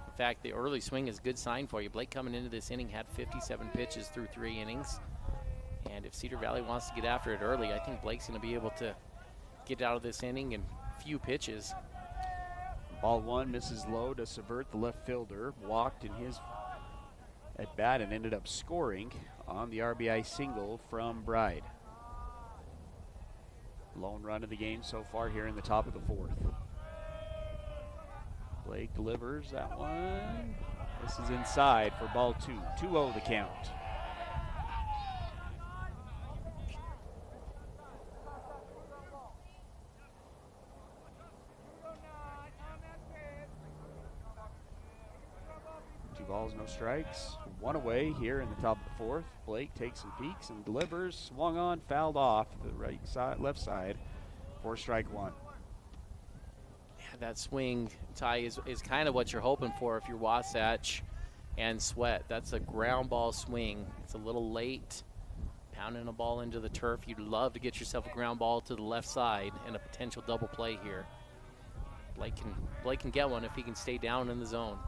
In fact, the early swing is a good sign for you. Blake coming into this inning had 57 pitches through 3 innings. And if Cedar Valley wants to get after it early, I think Blake's going to be able to get out of this inning in few pitches. Ball one misses low to Severt, the left fielder. Walked in his at bat and ended up scoring on the RBI single from Bride. Lone run of the game so far here in the top of the fourth. Blake delivers that one. This is inside for ball two. 2-0 the count. Balls, no strikes. One away here in the top of the fourth. Blake takes some peeks and delivers. Swung on, fouled off the right side, left side for strike one. Yeah, that swing, Ty, is kind of what you're hoping for if you're Wasatch and Sweat. That's a ground ball swing. It's a little late, pounding a ball into the turf. You'd love to get yourself a ground ball to the left side and a potential double play here. Blake can get one if he can stay down in the zone.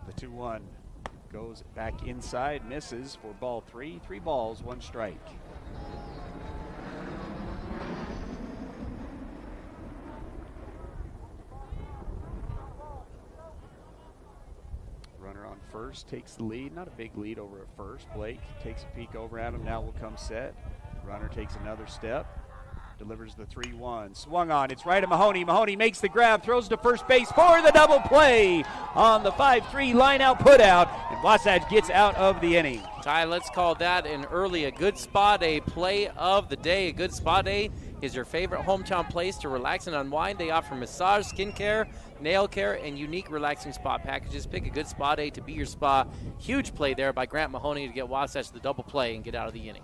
The 2-1 goes back inside, misses for ball three. 3 balls, 1 strike. first, takes the lead. Not a big lead over at first. Blake takes a peek over at him. Now will come set. Runner takes another step. Delivers the 3-1. Swung on. It's right at Mahoney. Mahoney makes the grab. Throws to first base for the double play on the 5-3 line-out put-out. And Wasatch gets out of the inning. Ty, let's call that a good spa day play of the day. A good spa day is your favorite hometown place to relax and unwind. They offer massage, skincare, nail care, and unique relaxing spa packages. Pick a good spa day to be your spa. Huge play there by Grant Mahoney to get Wasatch the double play and get out of the inning.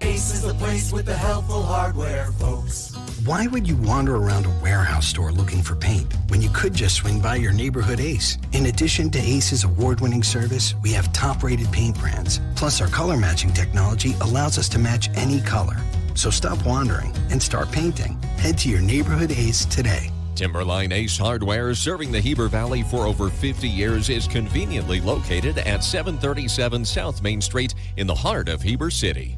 Ace is the place with the helpful hardware, folks. Why would you wander around a warehouse store looking for paint when you could just swing by your neighborhood Ace? In addition to Ace's award-winning service, we have top-rated paint brands. Plus, our color matching technology allows us to match any color. So stop wandering and start painting. Head to your neighborhood Ace today. Timberline Ace Hardware, serving the Heber Valley for over 50 years, is conveniently located at 737 South Main Street in the heart of Heber City.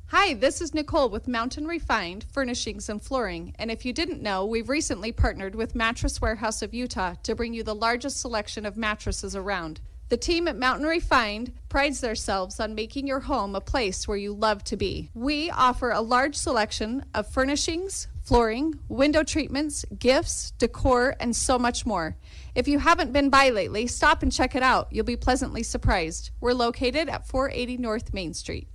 Hi, this is Nicole with Mountain Refined Furnishings and Flooring, and if you didn't know, we've recently partnered with Mattress Warehouse of Utah to bring you the largest selection of mattresses around. The team at Mountain Refined prides themselves on making your home a place where you love to be. We offer a large selection of furnishings, flooring, window treatments, gifts, decor, and so much more. If you haven't been by lately, stop and check it out. You'll be pleasantly surprised. We're located at 480 North Main Street.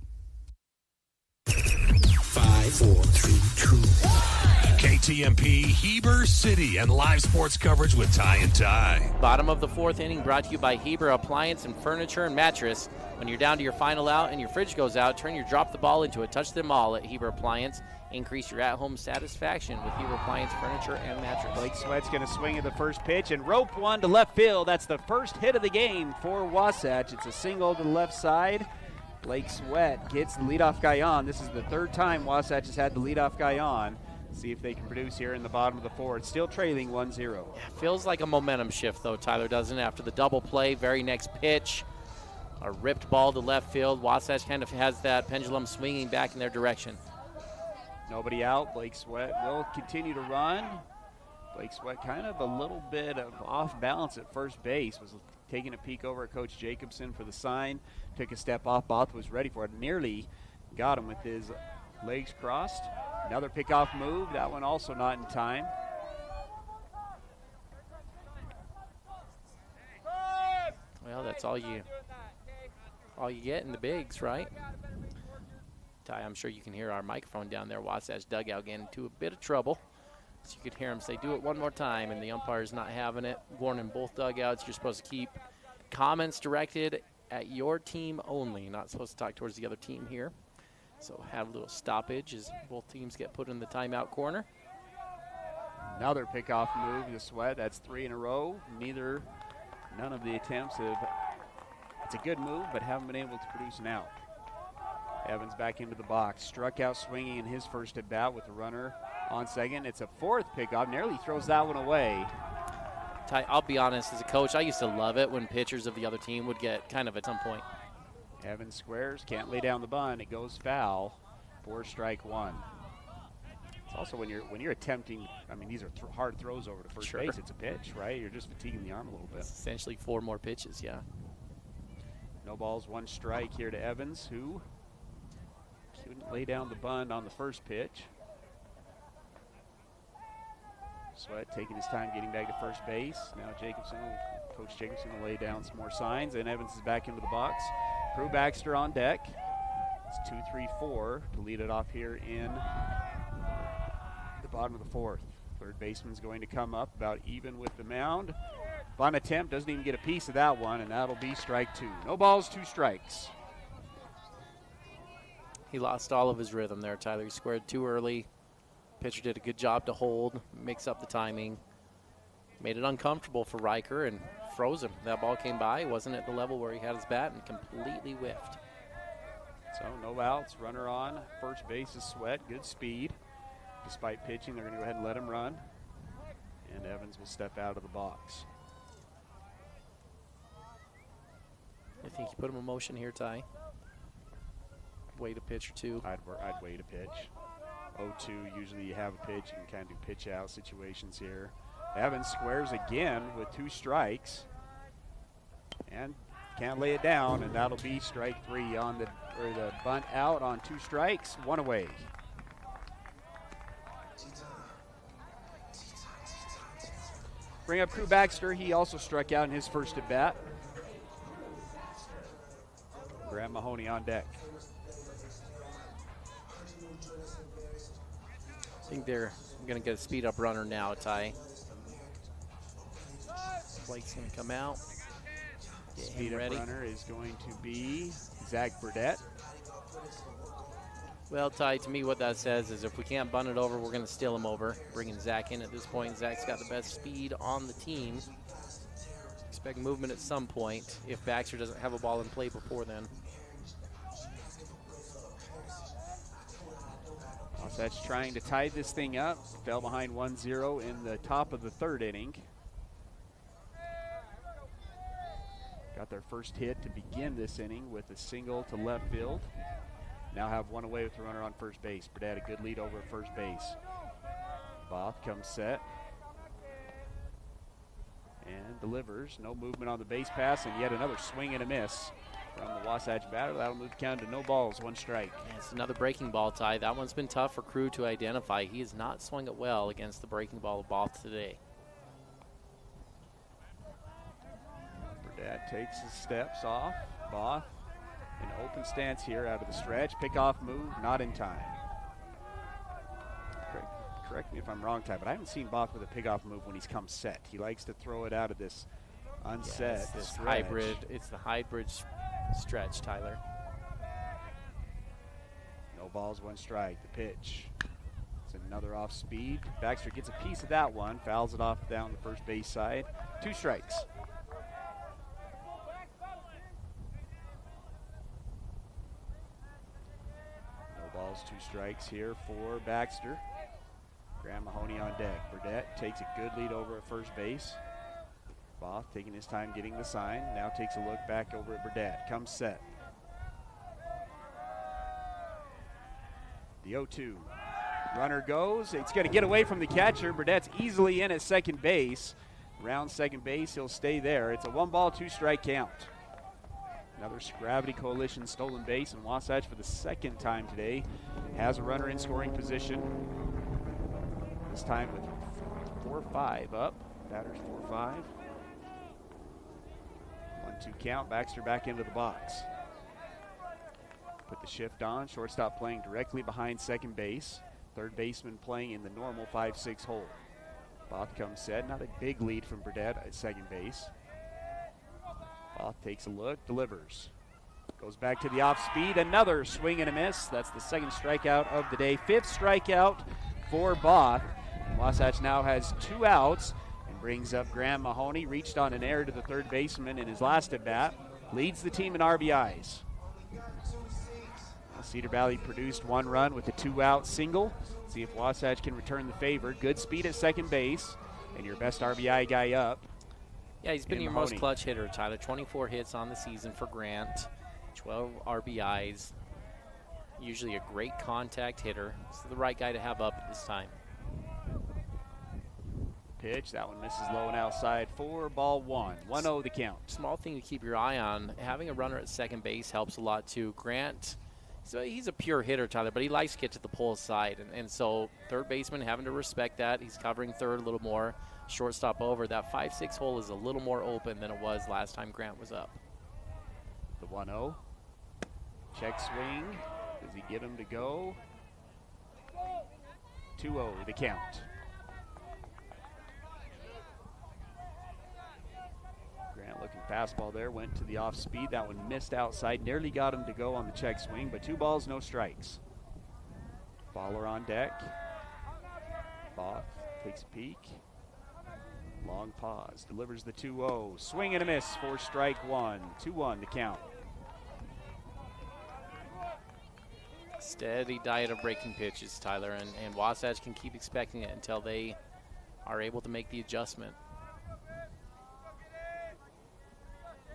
5, 4, 3, 2, 1. KTMP Heber City and live sports coverage with Ty and Ty. Bottom of the fourth inning brought to you by Heber Appliance and Furniture and Mattress. When you're down to your final out and your fridge goes out, turn your drop the ball into a touch them all at Heber Appliance. Increase your at-home satisfaction with Heber Appliance Furniture and Mattress. Blake Sweat's going to swing at the first pitch and rope one to left field. That's the first hit of the game for Wasatch. It's a single to the left side. Blake Sweat gets the leadoff guy on. This is the third time Wasatch has had the leadoff guy on. See if they can produce here in the bottom of the fourth. Still trailing 1-0. Feels like a momentum shift, though, Tyler, doesn't it? After the double play, very next pitch, a ripped ball to left field. Wasatch kind of has that pendulum swinging back in their direction. Nobody out. Blake Sweat will continue to run. Blake Sweat kind of a little bit of off balance at first base. Was taking a peek over at Coach Jacobson for the sign. Took a step off. Both was ready for it. Nearly got him with his legs crossed. Another pickoff move. That one also not in time. Well, that's all you get in the bigs, right? Ty, I'm sure you can hear our microphone down there. Wasatch dugout getting into a bit of trouble. So you could hear him say, do it one more time, and the umpire's not having it. Warning both dugouts, you're supposed to keep comments directed at your team only. Not supposed to talk towards the other team here. So have a little stoppage as both teams get put in the timeout corner. Another pickoff move to Sweat. That's 3 in a row. None of the attempts have. It's a good move, but haven't been able to produce an out. Evans back into the box. Struck out swinging in his first at bat with the runner on second. It's a fourth pickoff. Nearly throws that one away. Ty, I'll be honest, as a coach, I used to love it when pitchers of the other team would get kind of at some point. Evans squares, can't lay down the bunt. It goes foul for strike one. It's also when you're attempting, I mean, these are hard throws over to first base. It's a pitch, right? You're just fatiguing the arm a little bit. It's essentially 4 more pitches, yeah. No balls, 1 strike here to Evans, who couldn't lay down the bunt on the first pitch. Sweat taking his time getting back to first base. Now Coach Jacobson will lay down some more signs, and Evans is back into the box. Crew Baxter on deck. It's 2-3-4 to lead it off here in the bottom of the fourth. Third baseman's going to come up about even with the mound. Bunt attempt, doesn't even get a piece of that one, and that'll be strike 2. No balls, 2 strikes. He lost all of his rhythm there, Tyler. He squared too early. Pitcher did a good job to hold, mix up the timing. Made it uncomfortable for Riker and froze him. That ball came by, wasn't at the level where he had his bat, and completely whiffed. So no outs, runner on. First base is Sweat, good speed. Despite pitching, they're going to go ahead and let him run. And Evans will step out of the box. I think you put him in motion here, Ty. Wait a pitch or two. I'd wait a pitch. 0-2, usually you have a pitch. You can kind of do pitch out situations here. Evans squares again with 2 strikes. And can't lay it down, and that'll be strike 3 on the bunt out on 2 strikes, 1 away. Bring up Crew Baxter. He also struck out in his first at bat. Graham Mahoney on deck. I think they're going to get a speed up runner now, Ty. Blake's going to come out. Get Speed him ready. up runner is going to be Zach Burdett. Well, Ty, to me what that says is if we can't bunt it over, we're going to steal him over. Bringing Zach in at this point. Zach's got the best speed on the team. Expect movement at some point if Baxter doesn't have a ball in play before then. Wasatch trying to tie this thing up. Fell behind 1-0 in the top of the 3rd inning. Got their first hit to begin this inning with a single to left field. Now have 1 away with the runner on first base. Burdett a good lead over at first base. Both comes set. And delivers. No movement on the base pass, and yet another swing and a miss from the Wasatch batter. That'll move the count to no balls, 1 strike. And it's another breaking ball, Ty. That one's been tough for Crew to identify. He has not swung it well against the breaking ball of Both today. Burdett takes his steps off. Both in open stance here out of the stretch. Pickoff move, not in time. Correct me if I'm wrong, Ty, but I haven't seen Both with a pickoff move when he's come set. He likes to throw it out of this unset This stretch. hybrid. It's the hybrid stretch, Tyler. No balls, 1 strike. The pitch. It's another off speed. Baxter gets a piece of that one. Fouls it off down the first base side. 2 strikes. No balls, 2 strikes here for Baxter. Graham Mahoney on deck. Burdett takes a good lead over at first base. Both taking his time getting the sign. Now takes a look back over at Burdett. Comes set. The 0-2. Runner goes. It's going to get away from the catcher. Burdett's easily in at second base. Round second base. He'll stay there. It's a 1-ball, 2-strike count. Another Gravity Coalition stolen base, and Wasatch for the 2nd time today has a runner in scoring position. This time with 4-5 up. Batters 4-5. 1-2 count. Baxter back into the box. Put the shift on. Shortstop playing directly behind second base. Third baseman playing in the normal 5-6 hole. Both comes set. Not a big lead from Burdett at second base. Both takes a look, delivers. Goes back to the off speed. Another swing and a miss. That's the 2nd strikeout of the day. 5th strikeout for Both. Wasatch now has 2 outs and brings up Graham Mahoney. Reached on an error to the third baseman in his last at bat. Leads the team in RBIs. Cedar Valley produced 1 run with a 2-out single. See if Wasatch can return the favor. Good speed at second base, and your best RBI guy up. Yeah, he's been your most clutch hitter, Tyler. 24 hits on the season for Grant, 12 RBIs. Usually a great contact hitter. This is the right guy to have up at this time. Pitch, that one misses low and outside. 4-1. 1-0 the count. Small thing to keep your eye on. Having a runner at second base helps a lot too. Grant, so he's a pure hitter, Tyler, but he likes to get to the pull side. And so third baseman having to respect that. He's covering third a little more. Shortstop over. That 5-6 hole is a little more open than it was last time Grant was up. The 1-0. Check swing. Does he get him to go? 2-0 the count. Grant looking fastball there. Went to the off speed. That one missed outside. Nearly got him to go on the check swing, but 2 balls, no strikes. Baller on deck. Both takes a peek. Long pause. Delivers the 2-0. Swing and a miss for strike 1. 2-1 the count. Steady diet of breaking pitches, Tyler, and Wasatch can keep expecting it until they are able to make the adjustment.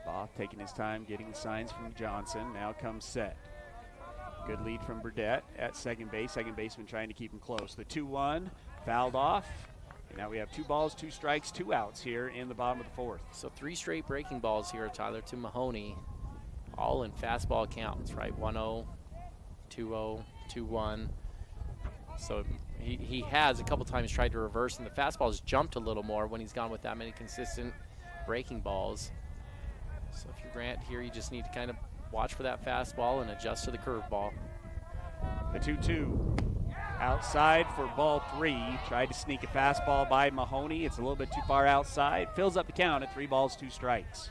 Both taking his time getting the signs from Johnson. Now comes set. Good lead from Burdett at second base. Second baseman trying to keep him close. The 2-1 fouled off Now we have 2 balls, 2 strikes, 2 outs here in the bottom of the 4th. So 3 straight breaking balls here, Tyler, to Mahoney, all in fastball counts, right? 1-0, 2-0, 2-1. So he has a couple times tried to reverse, and the fastball has jumped a little more when he's gone with that many consistent breaking balls. So if you're Grant here, you just need to kind of watch for that fastball and adjust to the curveball. The 2-2. Outside for ball 3. Tried to sneak a fastball by Mahoney. It's a little bit too far outside. Fills up the count at 3 balls, 2 strikes.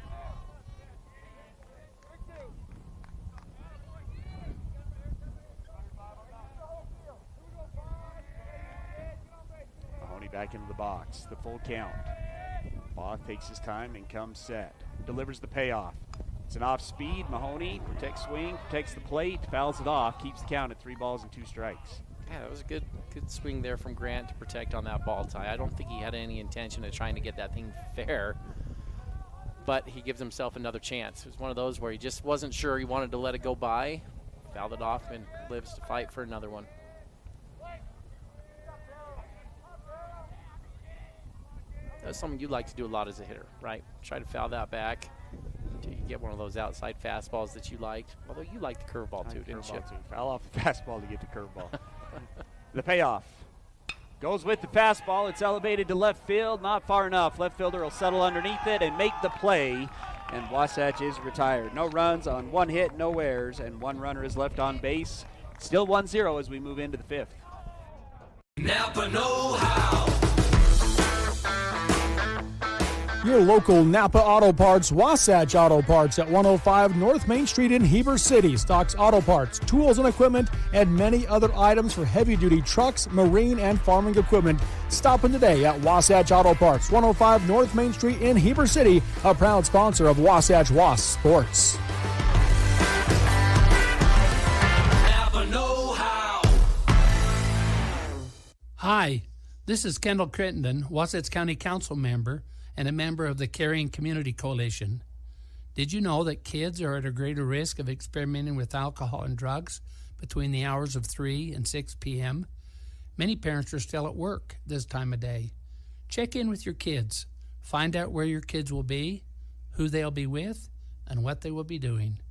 Mahoney back into the box. The full count. Bach takes his time and comes set. Delivers the payoff. It's an off speed. Mahoney protects swing, protects the plate, fouls it off, keeps the count at 3 balls and 2 strikes. Yeah, that was a good swing there from Grant to protect on that ball, Ty. I don't think he had any intention of trying to get that thing fair, but he gives himself another chance. It was one of those where he just wasn't sure. He wanted to let it go by, fouled it off, and lives to fight for another one. That's something you like to do a lot as a hitter, right? Try to foul that back until you get one of those outside fastballs that you liked. Although you liked the curveball too, didn't you? Foul off the fastball to get the curveball. The payoff goes with the fastball. It's elevated to left field, not far enough. Left fielder will settle underneath it and make the play, and Wasatch is retired. No runs on 1 hit, no errors, and 1 runner is left on base. Still 1-0 as we move into the 5th. Napa know-how. Your local Napa Auto Parts, Wasatch Auto Parts at 105 North Main Street in Heber City stocks auto parts, tools and equipment, and many other items for heavy-duty trucks, marine, and farming equipment. Stop in today at Wasatch Auto Parts, 105 North Main Street in Heber City, a proud sponsor of Wasatch Wasp Sports. Napa know-how. Hi, this is Kendall Crittenden, Wasatch County Council member and a member of the Caring Community Coalition. Did you know that kids are at a greater risk of experimenting with alcohol and drugs between the hours of 3 and 6 p.m.? Many parents are still at work this time of day. Check in with your kids. Find out where your kids will be, who they'll be with, and what they will be doing.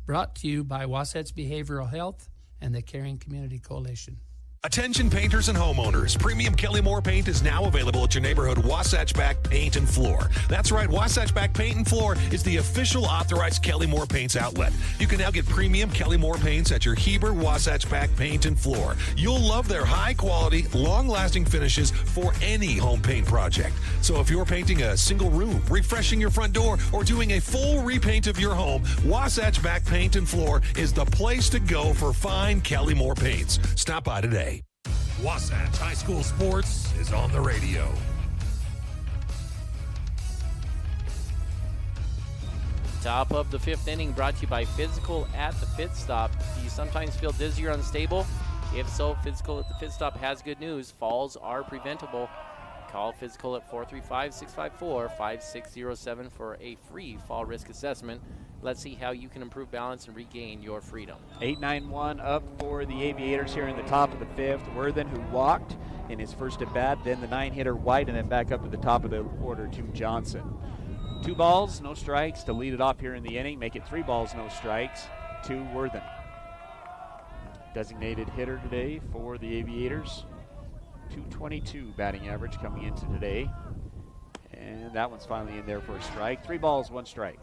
Brought to you by Wasatch Behavioral Health and the Caring Community Coalition. Attention painters and homeowners. Premium Kelly Moore paint is now available at your neighborhood Wasatch Back Paint and Floor. That's right, Wasatch Back Paint and Floor is the official authorized Kelly Moore Paints outlet. You can now get premium Kelly Moore paints at your Heber Wasatch Back Paint and Floor. You'll love their high quality, long lasting finishes for any home paint project. So if you're painting a single room, refreshing your front door, or doing a full repaint of your home, Wasatch Back Paint and Floor is the place to go for fine Kelly Moore paints. Stop by today. Wasatch High School Sports is on the radio. Top of the 5th inning brought to you by Physical at the Pit Stop. Do you sometimes feel dizzy or unstable? If so, Physical at the Pit Stop has good news. Falls are preventable. Call Physical at 435-654-5607 for a free fall risk assessment. Let's see how you can improve balance and regain your freedom. 8-9-1 up for the Aviators here in the top of the 5th. Worthen, who walked in his first at bat, then the 9-hitter White, and then back up to the top of the order to Johnson. 2 balls, no strikes to lead it off here in the inning. Make it 3 balls, no strikes to Worthen. Designated hitter today for the Aviators. 222 batting average coming into today. And that one's finally in there for a strike. 3 balls, 1 strike.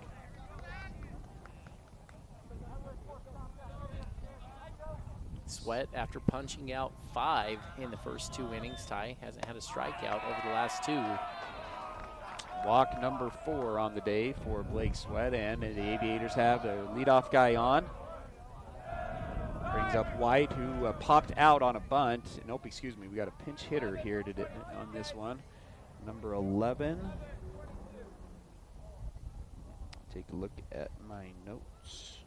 Sweat, after punching out 5 in the first 2 innings, Ty hasn't had a strikeout over the last 2. Walk number 4 on the day for Blake Sweat, and the Aviators have the leadoff guy on. Brings up White, who popped out on a bunt. Nope, excuse me, we got a pinch hitter here on this one. Number 11. Take a look at my notes.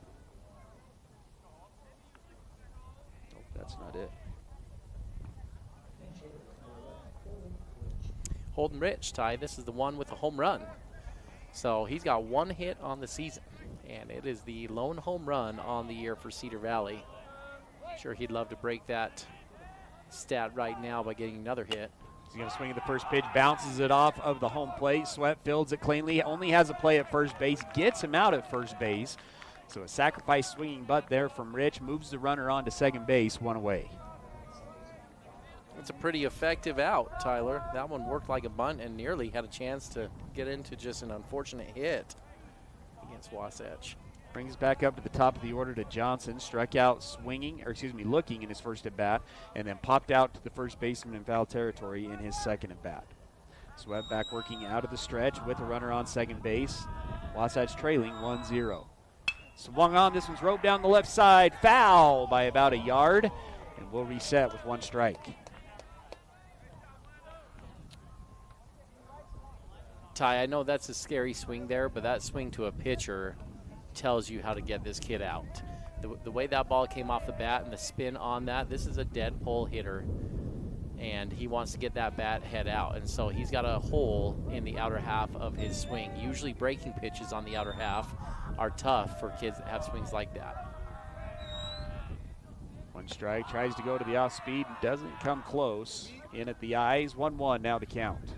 Nope, that's not it. Holden Rich, Ty, this is the one with the home run. So he's got 1 hit on the season, and it is the lone home run on the year for Cedar Valley. Sure, he'd love to break that stat right now by getting another hit. He's going to swing at the first pitch, bounces it off of the home plate. Sweat fields it cleanly, only has a play at first base, gets him out at first base. So a sacrifice swinging butt there from Rich, moves the runner on to second base, one away. It's a pretty effective out, Tyler. That one worked like a bunt and nearly had a chance to get into just an unfortunate hit against Wasatch. Brings back up to the top of the order to Johnson. Struck out looking in his first at bat, and then popped out to the first baseman in foul territory in his second at bat. Sweat back working out of the stretch with a runner on second base. Wasatch trailing 1-0. Swung on. This one's roped down the left side. Foul by about a yard, and we'll reset with one strike. Ty, I know that's a scary swing there, but that swing to a pitcher tells you how to get this kid out. The way that ball came off the bat and the spin on that, this is a dead pull hitter, and he wants to get that bat head out, and so he's got a hole in the outer half of his swing. Usually breaking pitches on the outer half are tough for kids that have swings like that. One strike, tries to go to the off speed, doesn't come close. In at the eyes, 1-1 now to count.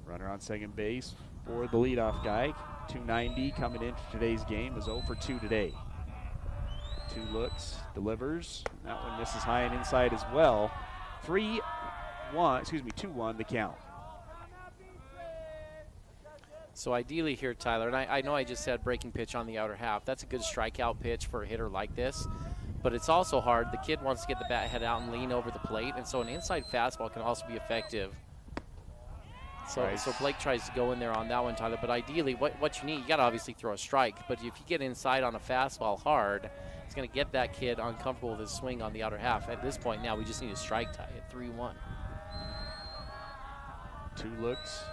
Runner on second base for the leadoff guy. 290 coming into today's game, is 0 for 2 today. 2 looks, delivers. That one misses high and inside as well. 2-1 the count. So ideally here, Tyler, and I know I just said breaking pitch on the outer half. That's a good strikeout pitch for a hitter like this, but it's also hard. The kid wants to get the bat head out and lean over the plate, and so an inside fastball can also be effective. So Blake tries to go in there on that one, Tyler, but ideally what you need, you got to obviously throw a strike, but if you get inside on a fastball hard, it's going to get that kid uncomfortable with his swing on the outer half. At this point now, we just need a strike tie at 3-1. 2 looks,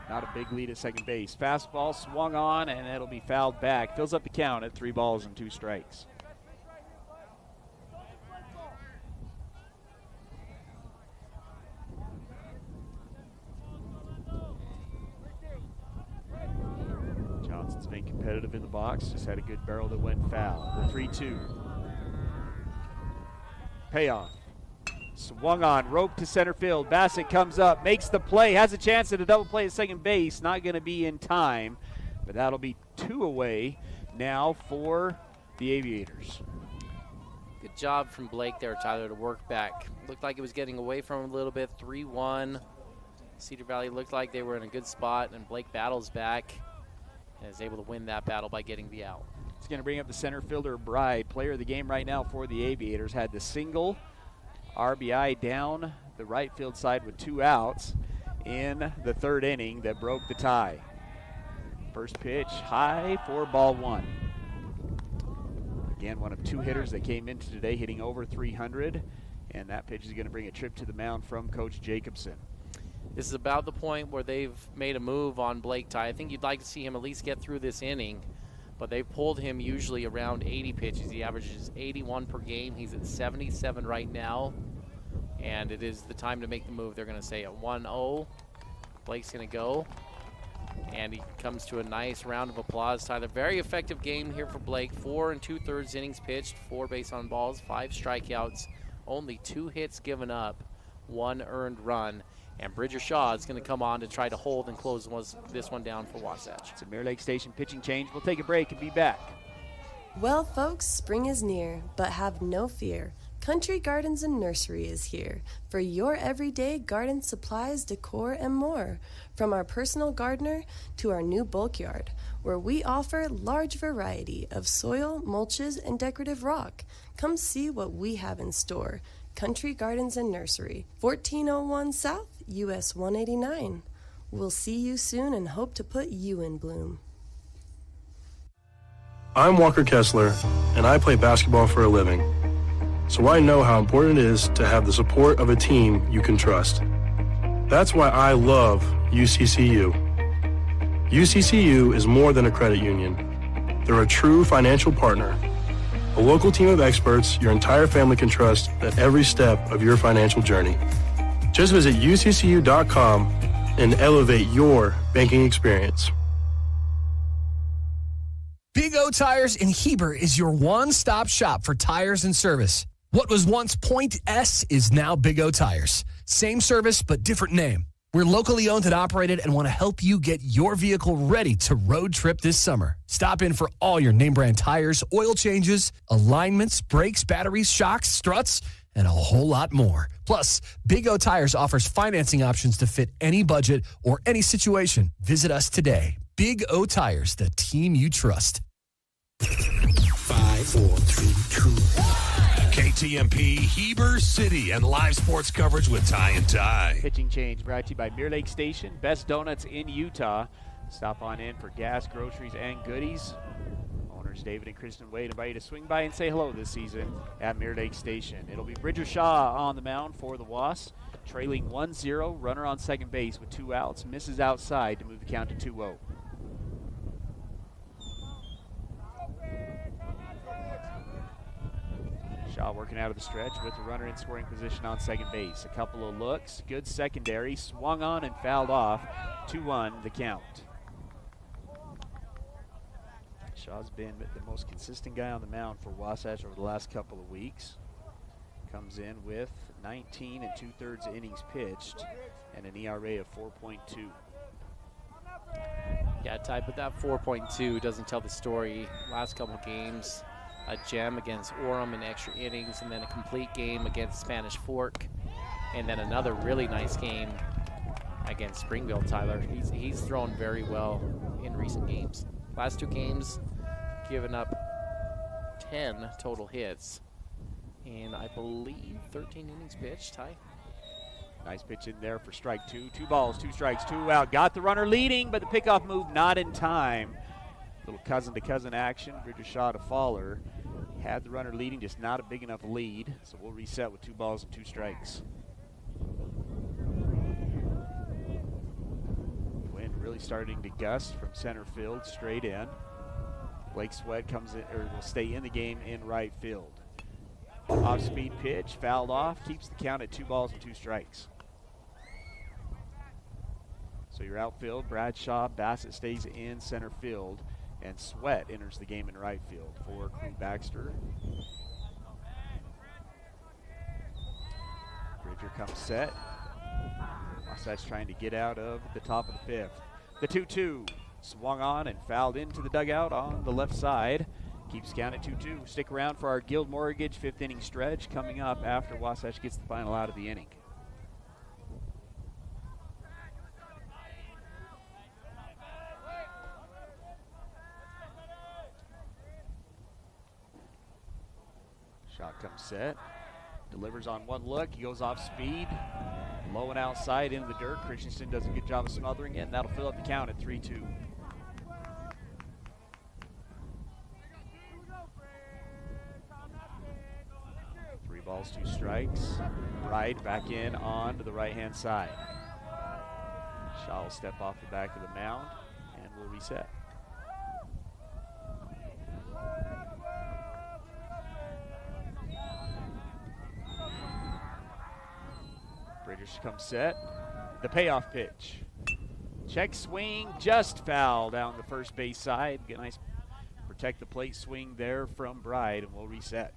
not a big lead at second base. Fastball swung on, and it'll be fouled back. Fills up the count at 3 balls and 2 strikes. Johnson's been competitive in the box, just had a good barrel that went foul. The 3-2. Payoff. Swung on, rope to center field. Bassett comes up, makes the play, has a chance at a double play at second base. Not going to be in time, but that'll be 2 away now for the Aviators. Good job from Blake there, Tyler, to work back. Looked like it was getting away from him a little bit. 3-1. Cedar Valley looked like they were in a good spot, and Blake battles back and is able to win that battle by getting the out. It's going to bring up the center fielder, Bride. Player of the game right now for the Aviators. Had the single RBI down the right field side with 2 outs in the 3rd inning that broke the tie. First pitch high for ball 1. Again, one of 2 hitters that came into today hitting over 300, and that pitch is going to bring a trip to the mound from Coach Jacobson. This is about the point where they've made a move on Blake Ty. I think you'd like to see him at least get through this inning, but they've pulled him usually around 80 pitches. He averages 81 per game. He's at 77 right now, and it is the time to make the move. They're going to say at 1-0, Blake's going to go, and he comes to a nice round of applause. Tyler, very effective game here for Blake. 4 2/3 innings pitched, 4 base on balls, 5 strikeouts, only 2 hits given up, 1 earned run. And Bridger Shaw is going to come on to try to hold and close this one down for Wasatch. It's a Mirror Lake Station pitching change. We'll take a break and be back. Well, folks, spring is near, but have no fear. Country Gardens and Nursery is here for your everyday garden supplies, decor, and more. From our personal gardener to our new bulk yard, where we offer large variety of soil, mulches, and decorative rock. Come see what we have in store. Country Gardens and Nursery, 1401 South, US 189. We'll see you soon and hope to put you in bloom. I'm Walker Kessler, and I play basketball for a living. So I know how important it is to have the support of a team you can trust. That's why I love UCCU. UCCU is more than a credit union. They're a true financial partner. A local team of experts your entire family can trust at every step of your financial journey. Just visit uccu.com and elevate your banking experience. Big O Tires in Heber is your one-stop shop for tires and service. What was once Point S is now Big O Tires. Same service, but different name. We're locally owned and operated and want to help you get your vehicle ready to road trip this summer. Stop in for all your name brand tires, oil changes, alignments, brakes, batteries, shocks, struts, and a whole lot more. Plus, Big O Tires offers financing options to fit any budget or any situation. Visit us today. Big O Tires, the team you trust. 5, 4, 3, 2, 1. KTMP, Heber City, and live sports coverage with Ty and Ty. Pitching change brought to you by Mirror Lake Station, best donuts in Utah. Stop on in for gas, groceries, and goodies. Owners David and Kristen Wade invite you to swing by and say hello this season at Mirror Lake Station. It'll be Bridger Shaw on the mound for the Wasps, trailing 1-0, runner on second base with 2 outs, misses outside to move the count to 2-0. Shaw working out of the stretch with the runner in scoring position on second base. A couple of looks, good secondary, swung on and fouled off. 2-1 the count. Shaw's been the most consistent guy on the mound for Wasatch over the last couple of weeks. Comes in with 19 2/3 innings pitched and an ERA of 4.2. Yeah, Ty, but that 4.2 doesn't tell the story. Last couple games, a gem against Orem in extra innings, and then a complete game against Spanish Fork, and then another really nice game against Springville, Tyler. He's thrown very well in recent games. Last 2 games, given up 10 total hits, and I believe 13 innings pitched, Ty. Nice pitch in there for strike 2. 2 balls, 2 strikes, 2 out. Got the runner leading, but the pickoff move not in time. Little cousin-to-cousin action. Bridger Shaw to Faller. Had the runner leading, just not a big enough lead. So we'll reset with 2 balls and 2 strikes. Wind really starting to gust from center field straight in. Blake Sweat comes in, or will stay in the game in right field. Off-speed pitch, fouled off, keeps the count at 2 balls and 2 strikes. So your outfield, Bradshaw, Bassett stays in center field, and Sweat enters the game in right field for Crew Baxter. Bridger comes set. Wasatch trying to get out of the top of the 5th. The 2-2 swung on and fouled into the dugout on the left side. Keeps count at 2-2. Stick around for our Guild Mortgage 5th inning stretch coming up after Wasatch gets the final out of the inning. Shot comes set. Delivers on 1 look. He goes off speed. Low and outside into the dirt. Christensen does a good job of smothering it, and that'll fill up the count at 3-2. 3 balls, 2 strikes. Bride back in on to the right-hand side. Shaw will step off the back of the mound, and we'll reset. Bridgers comes set. The payoff pitch. Check swing, just foul down the first base side. Get a nice protect the plate swing there from Bride, and we'll reset.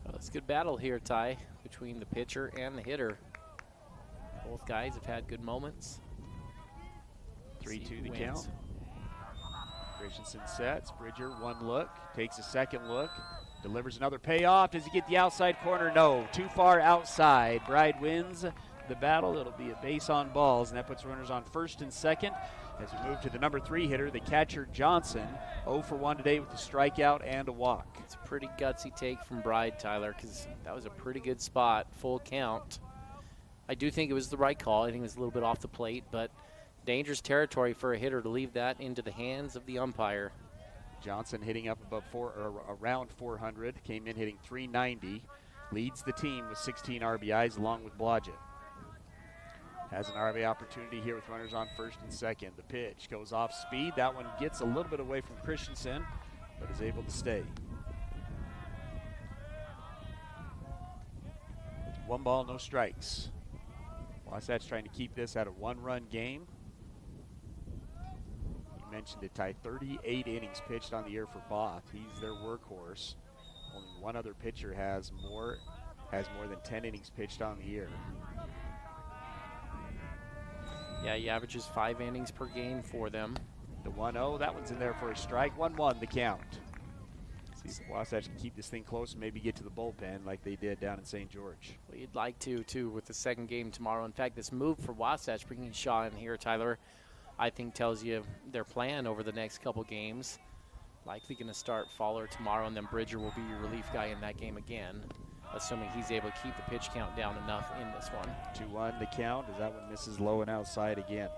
Well, it's a good battle here, Ty, between the pitcher and the hitter. Both guys have had good moments. 3-2 the count. Christensen sets. Bridger 1 look. Takes a 2nd look. Delivers another payoff. Does he get the outside corner? No. Too far outside. Bride wins the battle. It'll be a base on balls, and that puts runners on 1st and 2nd. As we move to the number 3 hitter, the catcher Johnson. 0 for 1 today with a strikeout and a walk. It's a pretty gutsy take from Bride, Tyler, because that was a pretty good spot. Full count. I do think it was the right call. I think it was a little bit off the plate, but dangerous territory for a hitter to leave that into the hands of the umpire. Johnson hitting up above around 400, came in hitting 390, leads the team with 16 RBIs along with Blodgett. Has an RBI opportunity here with runners on 1st and 2nd. The pitch goes off speed. That one gets a little bit away from Christensen, but is able to stay. 1 ball, no strikes. Wasatch trying to keep this at a 1-run game. You mentioned it, Ty. 38 innings pitched on the year for Both. He's their workhorse. Only one other pitcher has more than 10 innings pitched on the year. Yeah, he averages 5 innings per game for them. The 1-0, that one's in there for a strike. 1-1 the count. See if Wasatch can keep this thing close and maybe get to the bullpen like they did down in St. George. Well, you'd like to, too, with the second game tomorrow. In fact, this move for Wasatch, bringing Shaw in here, Tyler, I think tells you their plan over the next couple games. Likely going to start Fowler tomorrow, and then Bridger will be your relief guy in that game again, assuming he's able to keep the pitch count down enough in this one. 2-1 the count, as that one misses low and outside again.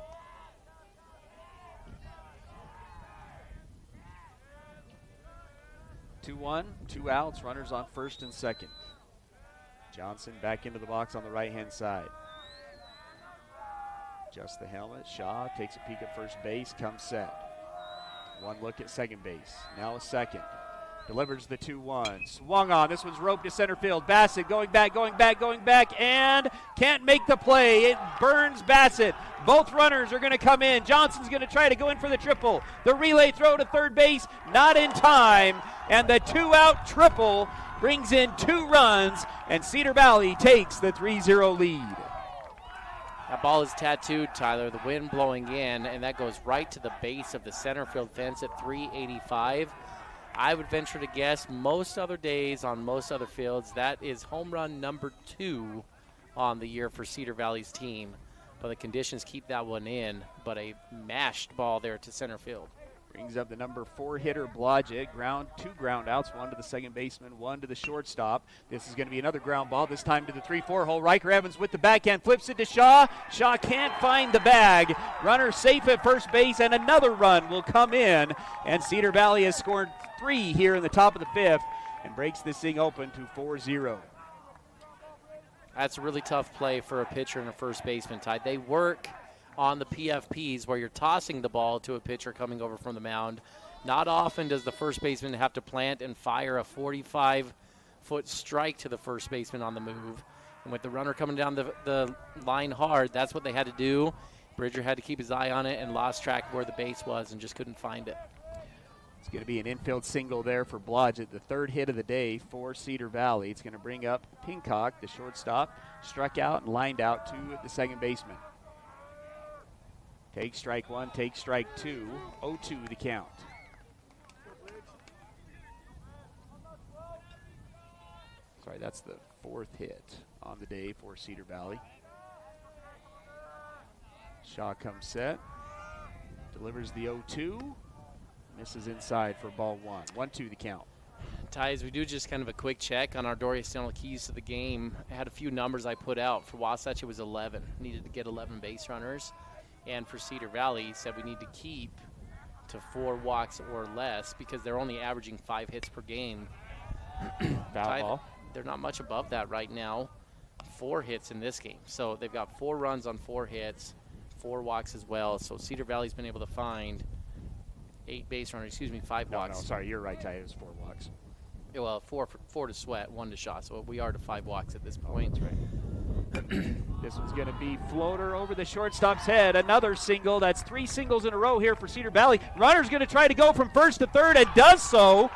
2-1, 2 outs, runners on first and second. Johnson back into the box on the right-hand side. Just the helmet. Shaw takes a peek at first base, comes set. One look at second base. Now a second. Delivers the 2-1. Swung on. This one's roped to center field. Bassett going back, and can't make the play. It burns Bassett. Both runners are going to come in. Johnson's going to try to go in for the triple. The relay throw to third base, not in time. And the 2-out triple brings in 2 runs, and Cedar Valley takes the 3-0 lead. That ball is tattooed, Tyler. The wind blowing in, and that goes right to the base of the center field fence at 385. I would venture to guess most other days on most other fields, that is home run number 2 on the year for Cedar Valley's team. But the conditions keep that one in, but a mashed ball there to center field. Brings up the number 4 hitter, Blodgett. 2 ground outs, 1 to the second baseman, 1 to the shortstop. This is going to be another ground ball, this time to the 3-4 hole. Riker Evans with the backhand, flips it to Shaw. Shaw can't find the bag. Runner safe at first base, and another run will come in. And Cedar Valley has scored 3 here in the top of the 5th and breaks this thing open to 4-0. That's a really tough play for a pitcher and a first baseman, Ty. They work on the PFPs where you're tossing the ball to a pitcher coming over from the mound. Not often does the first baseman have to plant and fire a 45-foot strike to the first baseman on the move. And with the runner coming down the line hard, that's what they had to do. Bridger had to keep his eye on it and lost track of where the base was and just couldn't find it. It's going to be an infield single there for Blodgett, the 3rd hit of the day for Cedar Valley. It's going to bring up Pincock, the shortstop, struck out and lined out to the second baseman. Take strike 1, take strike 2, 0-2 the count. Sorry, that's the 4th hit on the day for Cedar Valley. Shaw comes set, delivers the 0-2, misses inside for ball 1. 1-2 the count. Ty, as we do just kind of a quick check on our Doria Stanley keys to the game, I had a few numbers I put out. For Wasatch, it was 11. Needed to get 11 base runners. And for Cedar Valley, he said we need to keep to 4 walks or less because they're only averaging 5 hits per game. Ball. They're not much above that right now. 4 hits in this game. So they've got 4 runs on 4 hits, 4 walks as well. So Cedar Valley's been able to find 5 walks. No, sorry, you're right, Ty. It was 4 walks. Yeah, well, 4 to Sweat, 1 to Shaw. So we are to 5 walks at this point. That's right. This one's going to be floater over the shortstop's head. Another single. That's 3 singles in a row here for Cedar Valley. Runner's going to try to go from first to third and does so.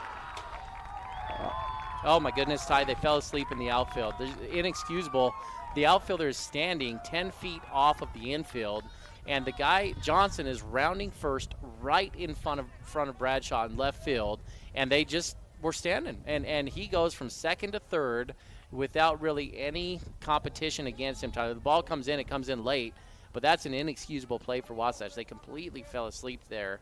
Oh, my goodness, Ty. They fell asleep in the outfield. There's inexcusable. The outfielder is standing 10 feet off of the infield, and the guy, Johnson, is rounding first right in front of Bradshaw in left field, and they just were standing. And he goes from second to third without really any competition against him, Tyler. The ball comes in, it comes in late, but that's an inexcusable play for Wasatch. They completely fell asleep there.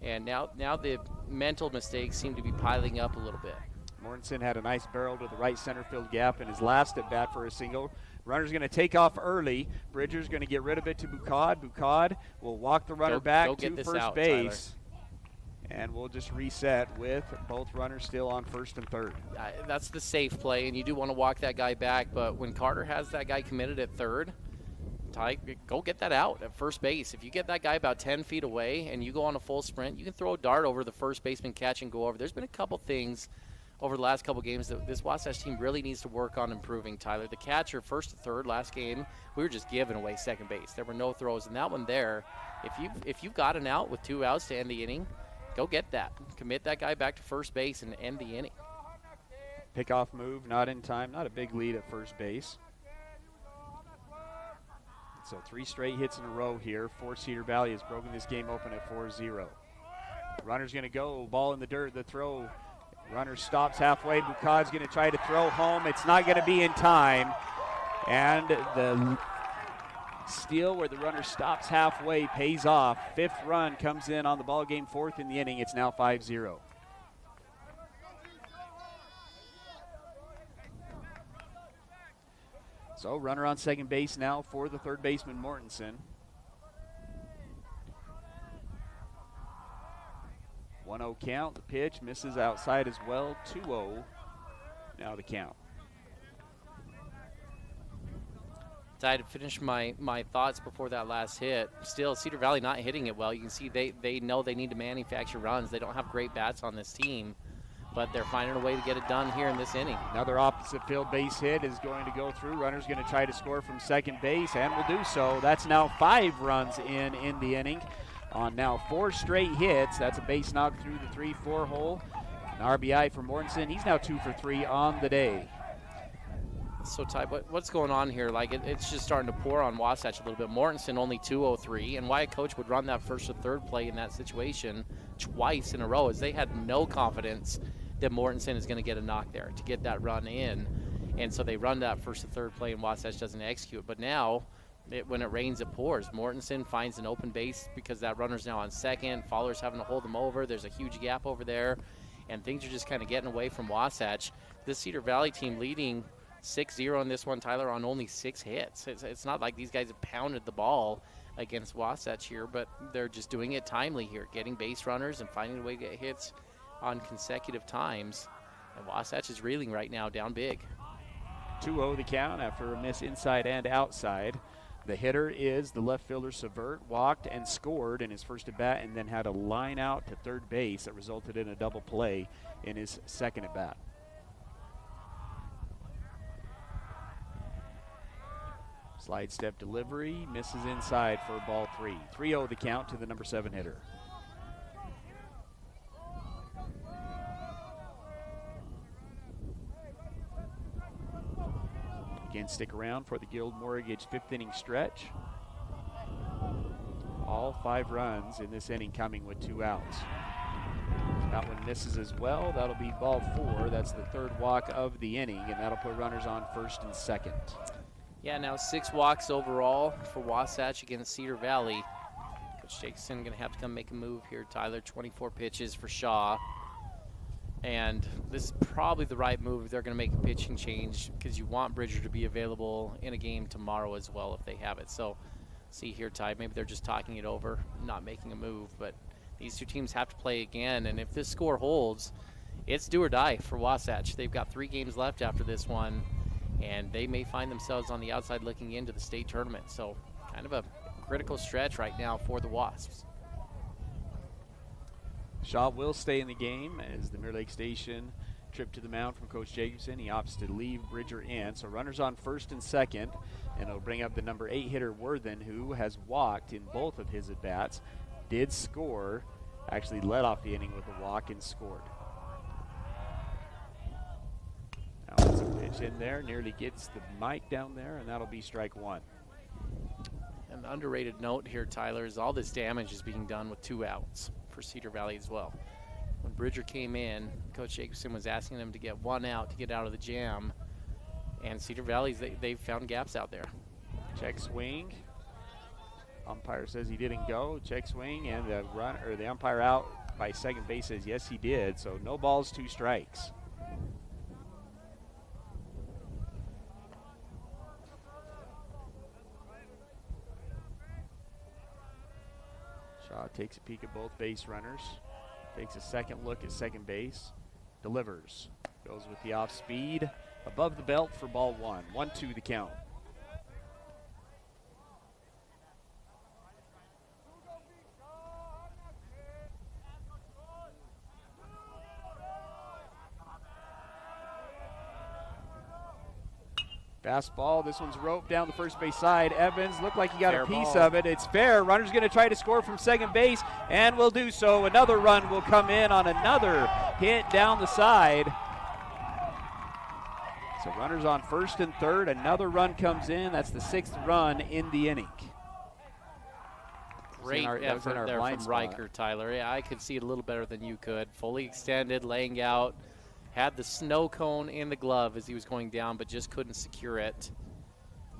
And now the mental mistakes seem to be piling up a little bit. Mortensen had a nice barrel to the right center field gap in his last at bat for a single. Runner's going to take off early. Bridger's going to get rid of it to Bucad. Bucad will walk the runner back to first base. Tyler. And we'll just reset with both runners still on first and third. That's the safe play, and you do want to walk that guy back. But when Carter has that guy committed at third, Ty, go get that out at first base. If you get that guy about 10 feet away and you go on a full sprint, you can throw a dart over the first baseman, catch and go over. There's been a couple things over the last couple games that this Wasatch team really needs to work on improving, Tyler. The catcher, first to third, last game, we were just giving away second base. There were no throws. And that one there, if you've got an out with 2 outs to end the inning, go get that. Commit that guy back to first base and end the inning. Pickoff move, not in time. Not a big lead at first base. So 3 straight hits in a row here. Cedar Valley has broken this game open at 4-0. Runner's going to go. Ball in the dirt. The throw. Runner stops halfway. Bukad's going to try to throw home. It's not going to be in time. And the steal where the runner stops halfway pays off. 5th run comes in on the ball game, 4th in the inning. It's now 5-0. So runner on second base now for the third baseman, Mortensen. 1-0 count. The pitch misses outside as well. 2-0 now the count. I had to finish my thoughts before that last hit. Still, Cedar Valley not hitting it well. You can see they know they need to manufacture runs. They don't have great bats on this team, but they're finding a way to get it done here in this inning. Another opposite field base hit is going to go through. Runner's going to try to score from second base and will do so. That's now 5 runs in the inning. On now 4 straight hits. That's a base knock through the 3-4 hole. An RBI for Mortensen. He's now 2 for 3 on the day. So, Ty, what's going on here? Like, it's just starting to pour on Wasatch a little bit. Mortensen only 203, and why a coach would run that first or third play in that situation twice in a row is they had no confidence that Mortensen is going to get a knock there to get that run in. And so they run that first or third play, and Wasatch doesn't execute. But now, when it rains, it pours. Mortensen finds an open base because that runner's now on second. Fowler's having to hold him over. There's a huge gap over there, and things are just kind of getting away from Wasatch. This Cedar Valley team leading 6-0 in this one, Tyler, on only 6 hits. It's not like these guys have pounded the ball against Wasatch here, but they're just doing it timely here, getting base runners and finding a way to get hits on consecutive times. And Wasatch is reeling right now, down big. 2-0 the count after a miss inside and outside. The hitter is the left fielder Severt, walked and scored in his first at bat and then had a line out to third base that resulted in a double play in his second at bat. Slide step delivery, misses inside for ball 3. 3-0 the count to the number 7 hitter. Again, stick around for the Guild Mortgage 5th inning stretch. All 5 runs in this inning coming with 2 outs. That one misses as well. That'll be ball 4. That's the 3rd walk of the inning, and that'll put runners on first and second. Yeah, now 6 walks overall for Wasatch against Cedar Valley. Coach Jacobson going to have to come make a move here, Tyler. 24 pitches for Shaw. And this is probably the right move if they're going to make a pitching change because you want Bridger to be available in a game tomorrow as well if they have it. So see here, Ty, maybe they're just talking it over, not making a move. But these 2 teams have to play again. And if this score holds, it's do or die for Wasatch. They've got 3 games left after this one, and they may find themselves on the outside looking into the state tournament. So kind of a critical stretch right now for the Wasps. Shaw will stay in the game as the Mirror Lake Station trip to the mound from Coach Jacobson. He opts to leave Bridger in. So runners on first and second, and it'll bring up the number 8 hitter Worthen, who has walked in both of his at-bats, did score, actually led off the inning with a walk and scored. Now it's a pitch in there, nearly gets the mic down there, and that'll be strike 1. An underrated note here, Tyler, is all this damage is being done with 2 outs for Cedar Valley as well. When Bridger came in, Coach Jacobson was asking them to get 1 out to get out of the jam, and Cedar Valley's they've found gaps out there. Check swing. Umpire says he didn't go. Check swing, and the umpire out by second base says yes he did. So no balls, 2 strikes. Shaw takes a peek at both base runners, takes a second look at second base, delivers, goes with the off speed, above the belt for ball 1. 1-2 the count. Fastball. This one's roped down the first base side. Evans looked like he got Fair a piece ball. of it. It's fair. Runner's going to try to score from second base and will do so. Another run will come in on another hit down the side. So runners on first and third. Another run comes in. That's the 6th run in the inning. Great effort there from Riker, Tyler. Yeah, I could see it a little better than you could. Fully extended, laying out. Had the snow cone in the glove as he was going down, but just couldn't secure it.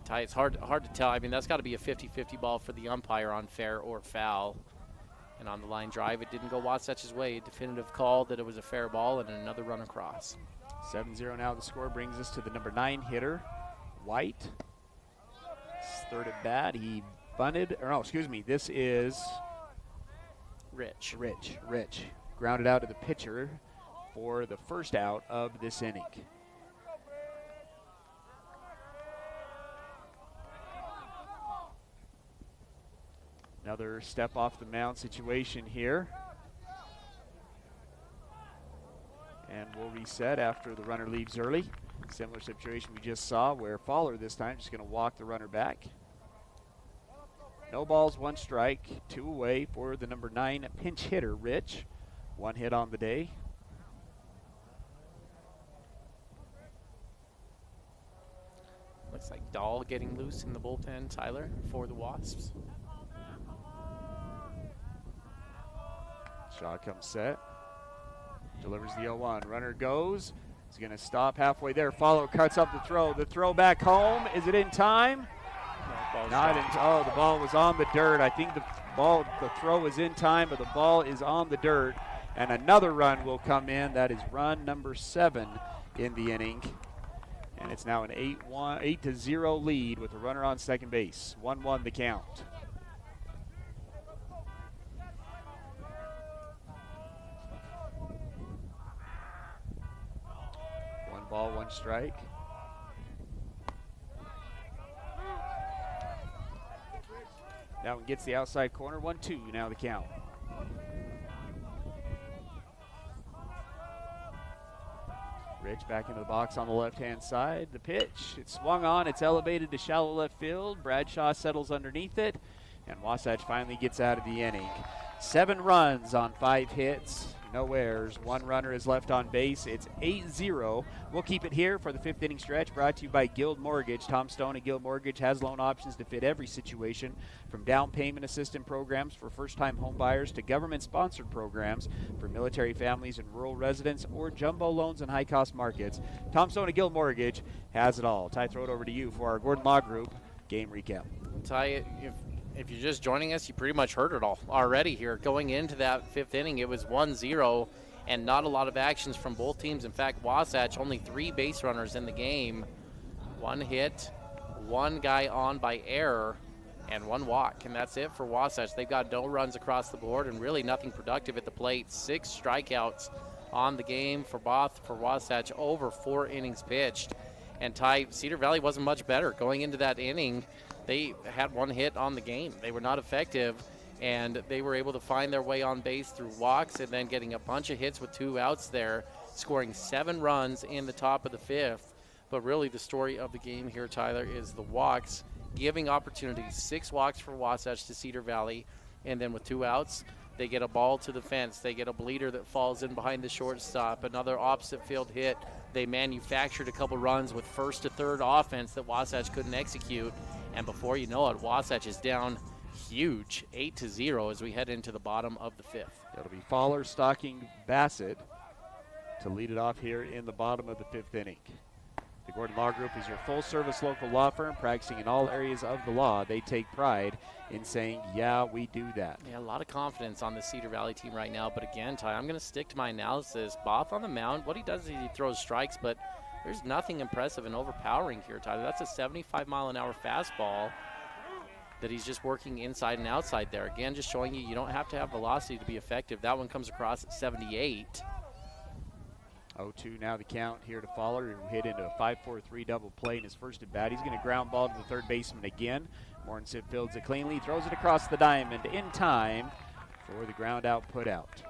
Ty, it's hard to tell. I mean, that's got to be a 50-50 ball for the umpire on fair or foul. And on the line drive, it didn't go Wasatch's way. Definitive call that it was a fair ball and another run across. 7-0 now. The score brings us to the number 9 hitter, White. Third at bat. He bunted. Or no, excuse me. This is Rich. Grounded out to the pitcher for the first out of this inning. Another step off the mound situation here. And we'll reset after the runner leaves early. Similar situation we just saw where Fowler this time just going to walk the runner back. No balls, 1 strike, 2 away for the number 9 pinch hitter, Rich. 1 hit on the day. Looks like Dahl getting loose in the bullpen, Tyler, for the Wasps. Shaw comes set. Delivers the 0-1. Runner goes. He's going to stop halfway there. Follow cuts up the throw. The throw back home. Is it in time? No, Not in. Oh, the ball was on the dirt. I think the throw was in time, but the ball is on the dirt. And another run will come in. That is run number 7 in the inning. And it's now an 8-0 lead with a runner on second base. 1-1 the count. 1 ball, 1 strike. That one gets the outside corner. 1-2 now the count. Rich back into the box on the left-hand side. The pitch, it's swung on, it's elevated to shallow left field. Bradshaw settles underneath it, and Wasatch finally gets out of the inning. 7 runs on 5 hits, no errors. 1 runner is left on base. It's 8-0. We'll keep it here for the 5th inning stretch, brought to you by Guild Mortgage. Tom Stone and Guild Mortgage has loan options to fit every situation, from down payment assistance programs for first-time home buyers to government-sponsored programs for military families and rural residents, or jumbo loans in high-cost markets. Tom Stone and Guild Mortgage has it all. Ty, throw it over to you for our Gordon Law Group game recap. Ty, if you're just joining us, you pretty much heard it all already here. Going into that 5th inning, it was 1-0 and not a lot of actions from both teams. In fact, Wasatch, only 3 base runners in the game. 1 hit, 1 guy on by error, and 1 walk. And that's it for Wasatch. They've got no runs across the board and really nothing productive at the plate. 6 strikeouts on the game for Wasatch, over 4 innings pitched. And Ty, Cedar Valley wasn't much better going into that inning. They had 1 hit on the game. They were not effective, and they were able to find their way on base through walks and then getting a bunch of hits with 2 outs there, scoring 7 runs in the top of the 5th. But really the story of the game here, Tyler, is the walks, giving opportunities. 6 walks for Wasatch to Cedar Valley, and then with 2 outs, they get a ball to the fence. They get a bleeder that falls in behind the shortstop, another opposite field hit. They manufactured a couple runs with first to third offense that Wasatch couldn't execute. And before you know it, Wasatch is down huge, 8-0 as we head into the bottom of the 5th. It'll be Fowler stalking Bassett to lead it off here in the bottom of the 5th inning. The Gordon Law Group is your full-service local law firm practicing in all areas of the law. They take pride in saying, yeah, we do that. Yeah, a lot of confidence on the Cedar Valley team right now. But again, Ty, I'm going to stick to my analysis. Both on the mound, what he does is he throws strikes, but there's nothing impressive and overpowering here, Tyler. That's a 75-mile-an-hour fastball that he's just working inside and outside there. Again, just showing you don't have to have velocity to be effective. That one comes across at 78. 0-2 now the count here to Fowler, who hit into a 5-4-3 double play in his first at bat. He's going to ground ball to the third baseman again. Mortensen fields it cleanly, throws it across the diamond in time for the ground out put out.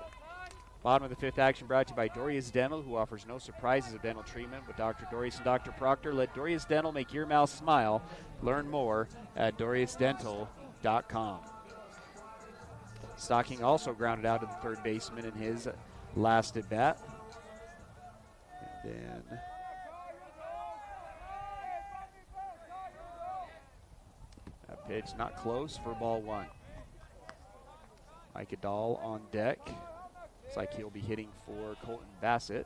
Bottom of the fifth action brought to you by Doria's Dental, who offers no surprises of dental treatment with Dr. Dorius and Dr. Proctor. Let Doria's Dental make your mouth smile. Learn more at doriusdental.com. Stocking also grounded out to the third baseman in his last at bat. And then that pitch not close for ball one. Micah Dahl on deck. Looks like he'll be hitting for Colton Bassett.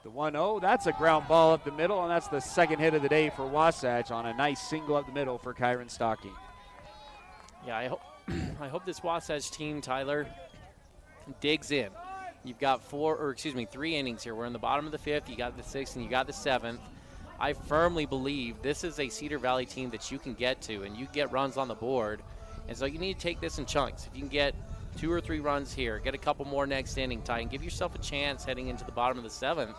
The 1-0, that's a ground ball up the middle, and that's the second hit of the day for Wasatch on a nice single up the middle for Kyron Stocking. Yeah, I hope this Wasatch team, Tyler, digs in. You've got 3 innings here. We're in the bottom of the fifth. You got the sixth, and you got the seventh. I firmly believe this is a Cedar Valley team that you can get to, and you get runs on the board. And so you need to take this in chunks. If you can get 2 or 3 runs here, get a couple more next inning, Ty, and give yourself a chance heading into the bottom of the seventh.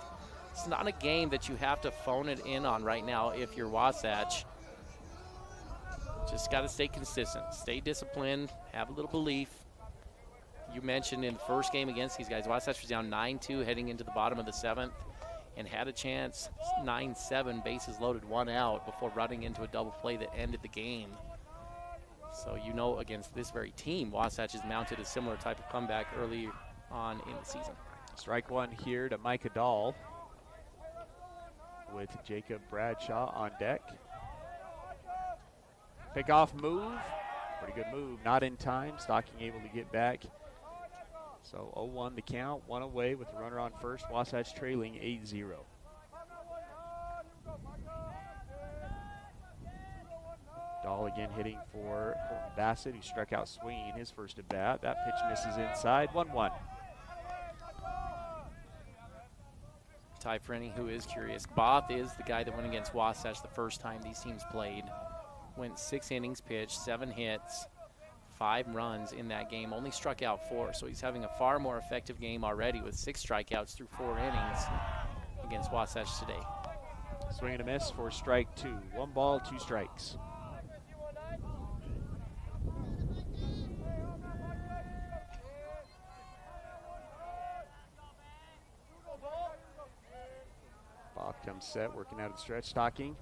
It's not a game that you have to phone it in on right now if you're Wasatch. Just got to stay consistent, stay disciplined, have a little belief. You mentioned in the first game against these guys, Wasatch was down 9-2 heading into the bottom of the seventh and had a chance, 9-7, bases loaded, 1 out before running into a double play that ended the game. So you know against this very team, Wasatch has mounted a similar type of comeback early on in the season. Strike one here to Micah Dahl with Jacob Bradshaw on deck. Pick-off move, pretty good move, not in time. Stocking able to get back. So 0-1 the count, 1 away with the runner on first. Wasatch trailing 8-0. Dahl again hitting for Colton Bassett, who struck out swinging his first at bat. That pitch misses inside, 1-1. Ty, for any who is curious, Both is the guy that went against Wasatch the first time these teams played. Went 6 innings pitched, 7 hits, 5 runs in that game, only struck out 4. So he's having a far more effective game already with 6 strikeouts through 4 innings against Wasatch today. Swing and a miss for strike 2. 1 ball, 2 strikes. Bob comes set, working out of the stretch. Stocking,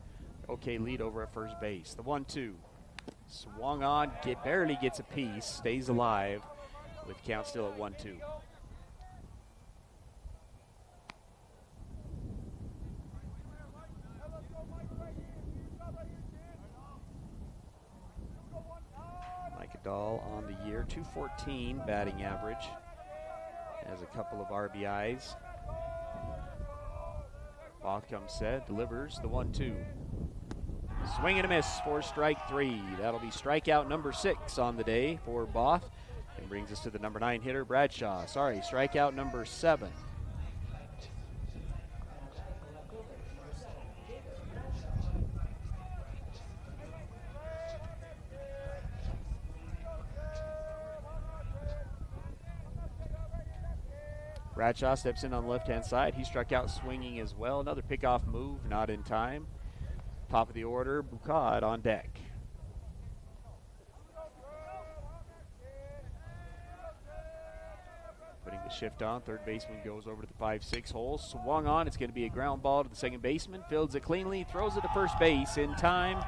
okay lead over at first base. The 1-2. Swung on, barely gets a piece, stays alive with count still at 1-2. Micah Dahl on the year, .214 batting average. Has a couple of RBIs. Both comes set, delivers the 1-2. Swing and a miss for strike 3. That'll be strikeout number 6 on the day for Both. And brings us to the number 9 hitter, Bradshaw. Sorry, strikeout number 7. Bradshaw steps in on the left-hand side. He struck out swinging as well. Another pickoff move, not in time. Top of the order, Boucard on deck. Putting the shift on, third baseman goes over to the 5-6 hole. Swung on, it's going to be a ground ball to the second baseman. Fields it cleanly, throws it to first base in time,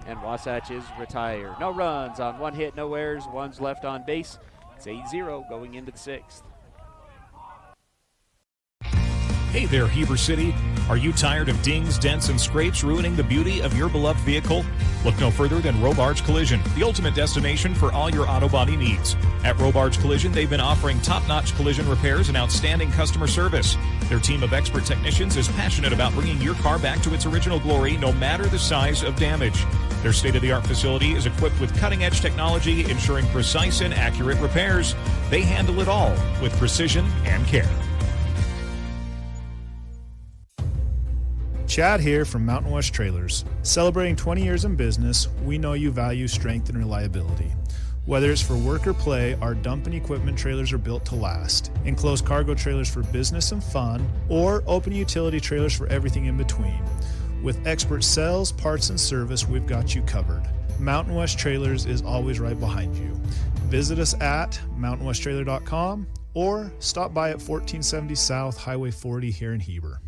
and Wasatch is retired. No runs on 1 hit, no errors, 1's left on base. It's 8-0 going into the 6th. Hey there, Heber City. Are you tired of dings, dents, and scrapes ruining the beauty of your beloved vehicle? Look no further than Robards Collision, the ultimate destination for all your auto body needs. At Robards Collision, they've been offering top-notch collision repairs and outstanding customer service. Their team of expert technicians is passionate about bringing your car back to its original glory, no matter the size of damage. Their state-of-the-art facility is equipped with cutting-edge technology, ensuring precise and accurate repairs. They handle it all with precision and care. Chad here from Mountain West Trailers. Celebrating 20 years in business, we know you value strength and reliability. Whether it's for work or play, our dump and equipment trailers are built to last. Enclosed cargo trailers for business and fun, or open utility trailers for everything in between. With expert sales, parts, and service, we've got you covered. Mountain West Trailers is always right behind you. Visit us at mountainwesttrailer.com or stop by at 1470 South Highway 40 here in Heber.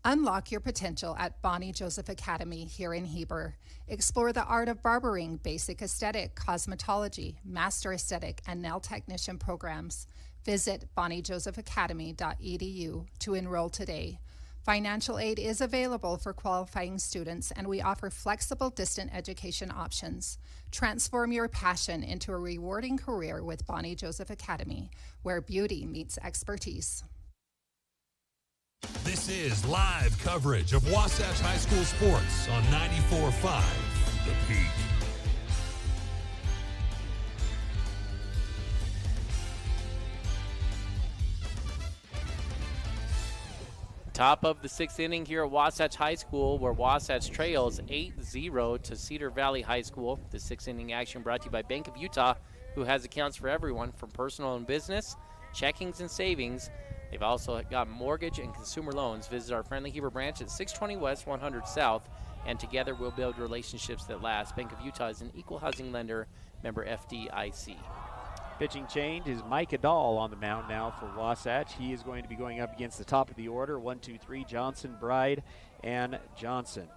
Unlock your potential at Bonnie Joseph Academy here in Heber. Explore the art of barbering, basic aesthetic, cosmetology, master aesthetic, and nail technician programs. Visit bonniejosephacademy.edu to enroll today. Financial aid is available for qualifying students, and we offer flexible distant education options. Transform your passion into a rewarding career with Bonnie Joseph Academy, where beauty meets expertise. This is live coverage of Wasatch High School sports on 94.5 The Peak. Top of the 6th inning here at Wasatch High School, where Wasatch trails 8-0 to Cedar Valley High School. The 6th inning action brought to you by Bank of Utah, who has accounts for everyone from personal and business, checkings and savings. They've also got mortgage and consumer loans. Visit our friendly Heber branch at 620 West, 100 South, and together we'll build relationships that last. Bank of Utah is an equal housing lender, member FDIC. Pitching change is Mike Adall on the mound now for Wasatch. He is going to be going up against the top of the order, 1, 2, 3, Johnson, Bride, and Johnson.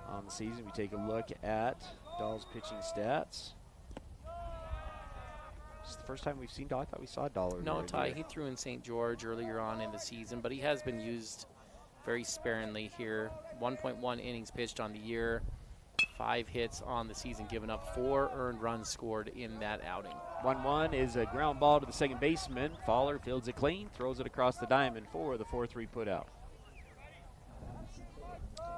On the season, we take a look at Dahl's pitching stats. This is the first time we've seen Dahl. I thought we saw Dahl earlier. No, Ty, he threw in St. George earlier on in the season, but he has been used very sparingly here. 1.1 innings pitched on the year. 5 hits on the season, given up 4 earned runs scored in that outing. 1-1 is a ground ball to the second baseman. Fowler fields it clean, throws it across the diamond for the 4-3 put out.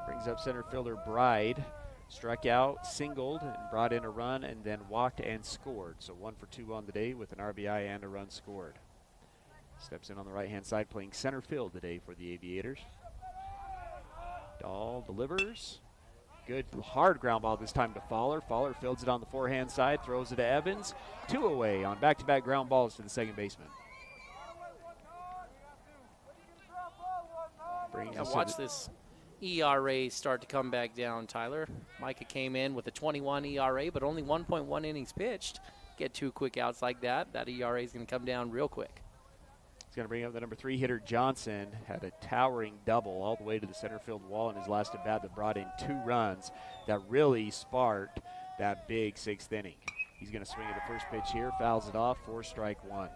Brings up center fielder Bride. Struck out, singled, and brought in a run, and then walked and scored. So 1 for 2 on the day with an RBI and a run scored. Steps in on the right-hand side, playing center field today for the Aviators. Dahl delivers. Good hard ground ball this time to Fowler. Fowler fields it on the forehand side, throws it to Evans. 2 away on back-to-back ground balls to the second baseman. Watch this ERA start to come back down, Tyler. Micah came in with a 21 ERA, but only 1.1 innings pitched. Get 2 quick outs like that, that ERA is going to come down real quick. He's going to bring up the number 3 hitter, Johnson. Had a towering double all the way to the center field wall in his last at bat that brought in 2 runs that really sparked that big 6th inning. He's going to swing at the first pitch here, fouls it off, 4-1.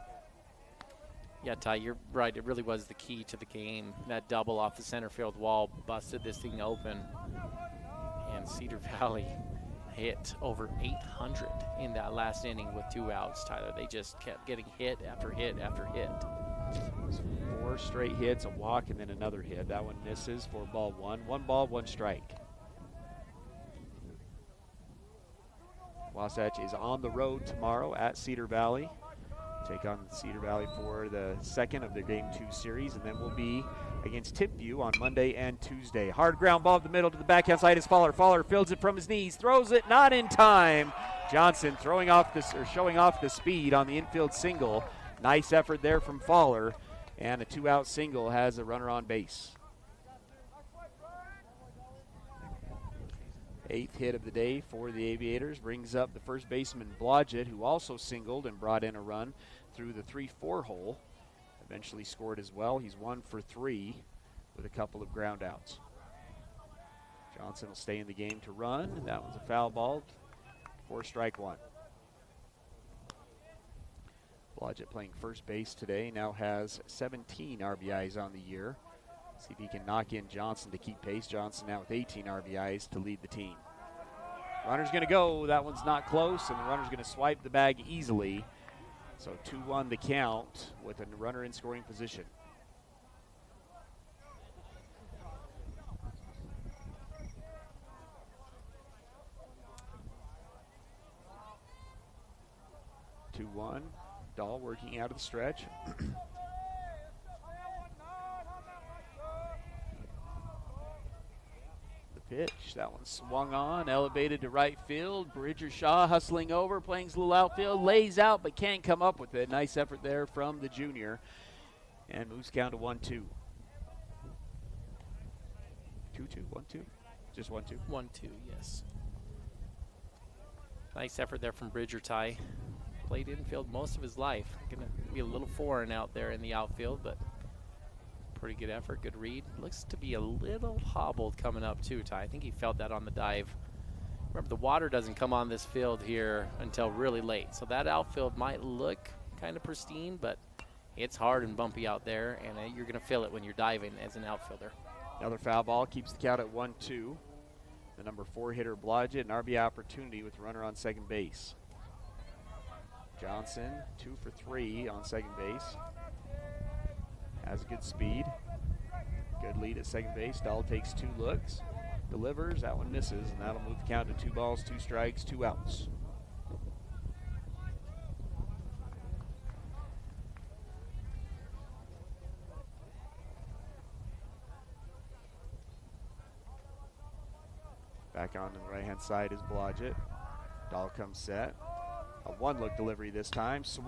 Yeah, Ty, you're right. It really was the key to the game. That double off the center field wall busted this thing open. And Cedar Valley hit over 800 in that last inning with 2 outs, Tyler. They just kept getting hit after hit after hit. 4 straight hits, a walk, and then another hit. That one misses for ball 1. 1 ball, 1 strike. Wasatch is on the road tomorrow at Cedar Valley. Take on Cedar Valley for the second of the Game 2 series, and then we'll be against Tipview on Monday and Tuesday. Hard ground ball to the middle to the backhand side is Fowler. Fowler fields it from his knees, throws it not in time. Johnson showing off the speed on the infield single. Nice effort there from Fowler, and a 2-out single has a runner on base. 8th hit of the day for the Aviators brings up the first baseman Blodgett, who also singled and brought in a run through the 3-4 hole. Eventually scored as well. He's 1 for 3 with a couple of ground outs. Johnson will stay in the game to run. That one's a foul ball. 4-1. Blodgett playing first base today, now has 17 RBIs on the year. See if he can knock in Johnson to keep pace. Johnson now with 18 RBIs to lead the team. Runner's going to go. That one's not close, and the runner's going to swipe the bag easily. So 2-1 the count with a runner in scoring position. Dahl working out of the stretch. The pitch, that one swung on, elevated to right field. Bridger Shaw hustling over, playing a little outfield, lays out but can't come up with it. Nice effort there from the junior, and moves count to 1-2. 2-2, 1-2, just 1-2. 1-2, yes. Nice effort there from Bridger, Ty. played infield most of his life. Going to be a little foreign out there in the outfield, but pretty good effort, good read. Looks to be a little hobbled coming up too, Ty. I think he felt that on the dive. Remember, the water doesn't come on this field here until really late, so that outfield might look kind of pristine, but it's hard and bumpy out there, and you're going to feel it when you're diving as an outfielder. Another foul ball keeps the count at 1-2. The number 4 hitter, Blodgett, an RBI opportunity with the runner on second base. Johnson, 2 for 3 on second base. Has good speed. Good lead at second base. Dahl takes 2 looks. Delivers. That one misses, and that'll move the count to 2 balls, 2 strikes, 2 outs. Back on the right-hand side is Blodgett. Dahl comes set. A 1-look delivery this time. Swung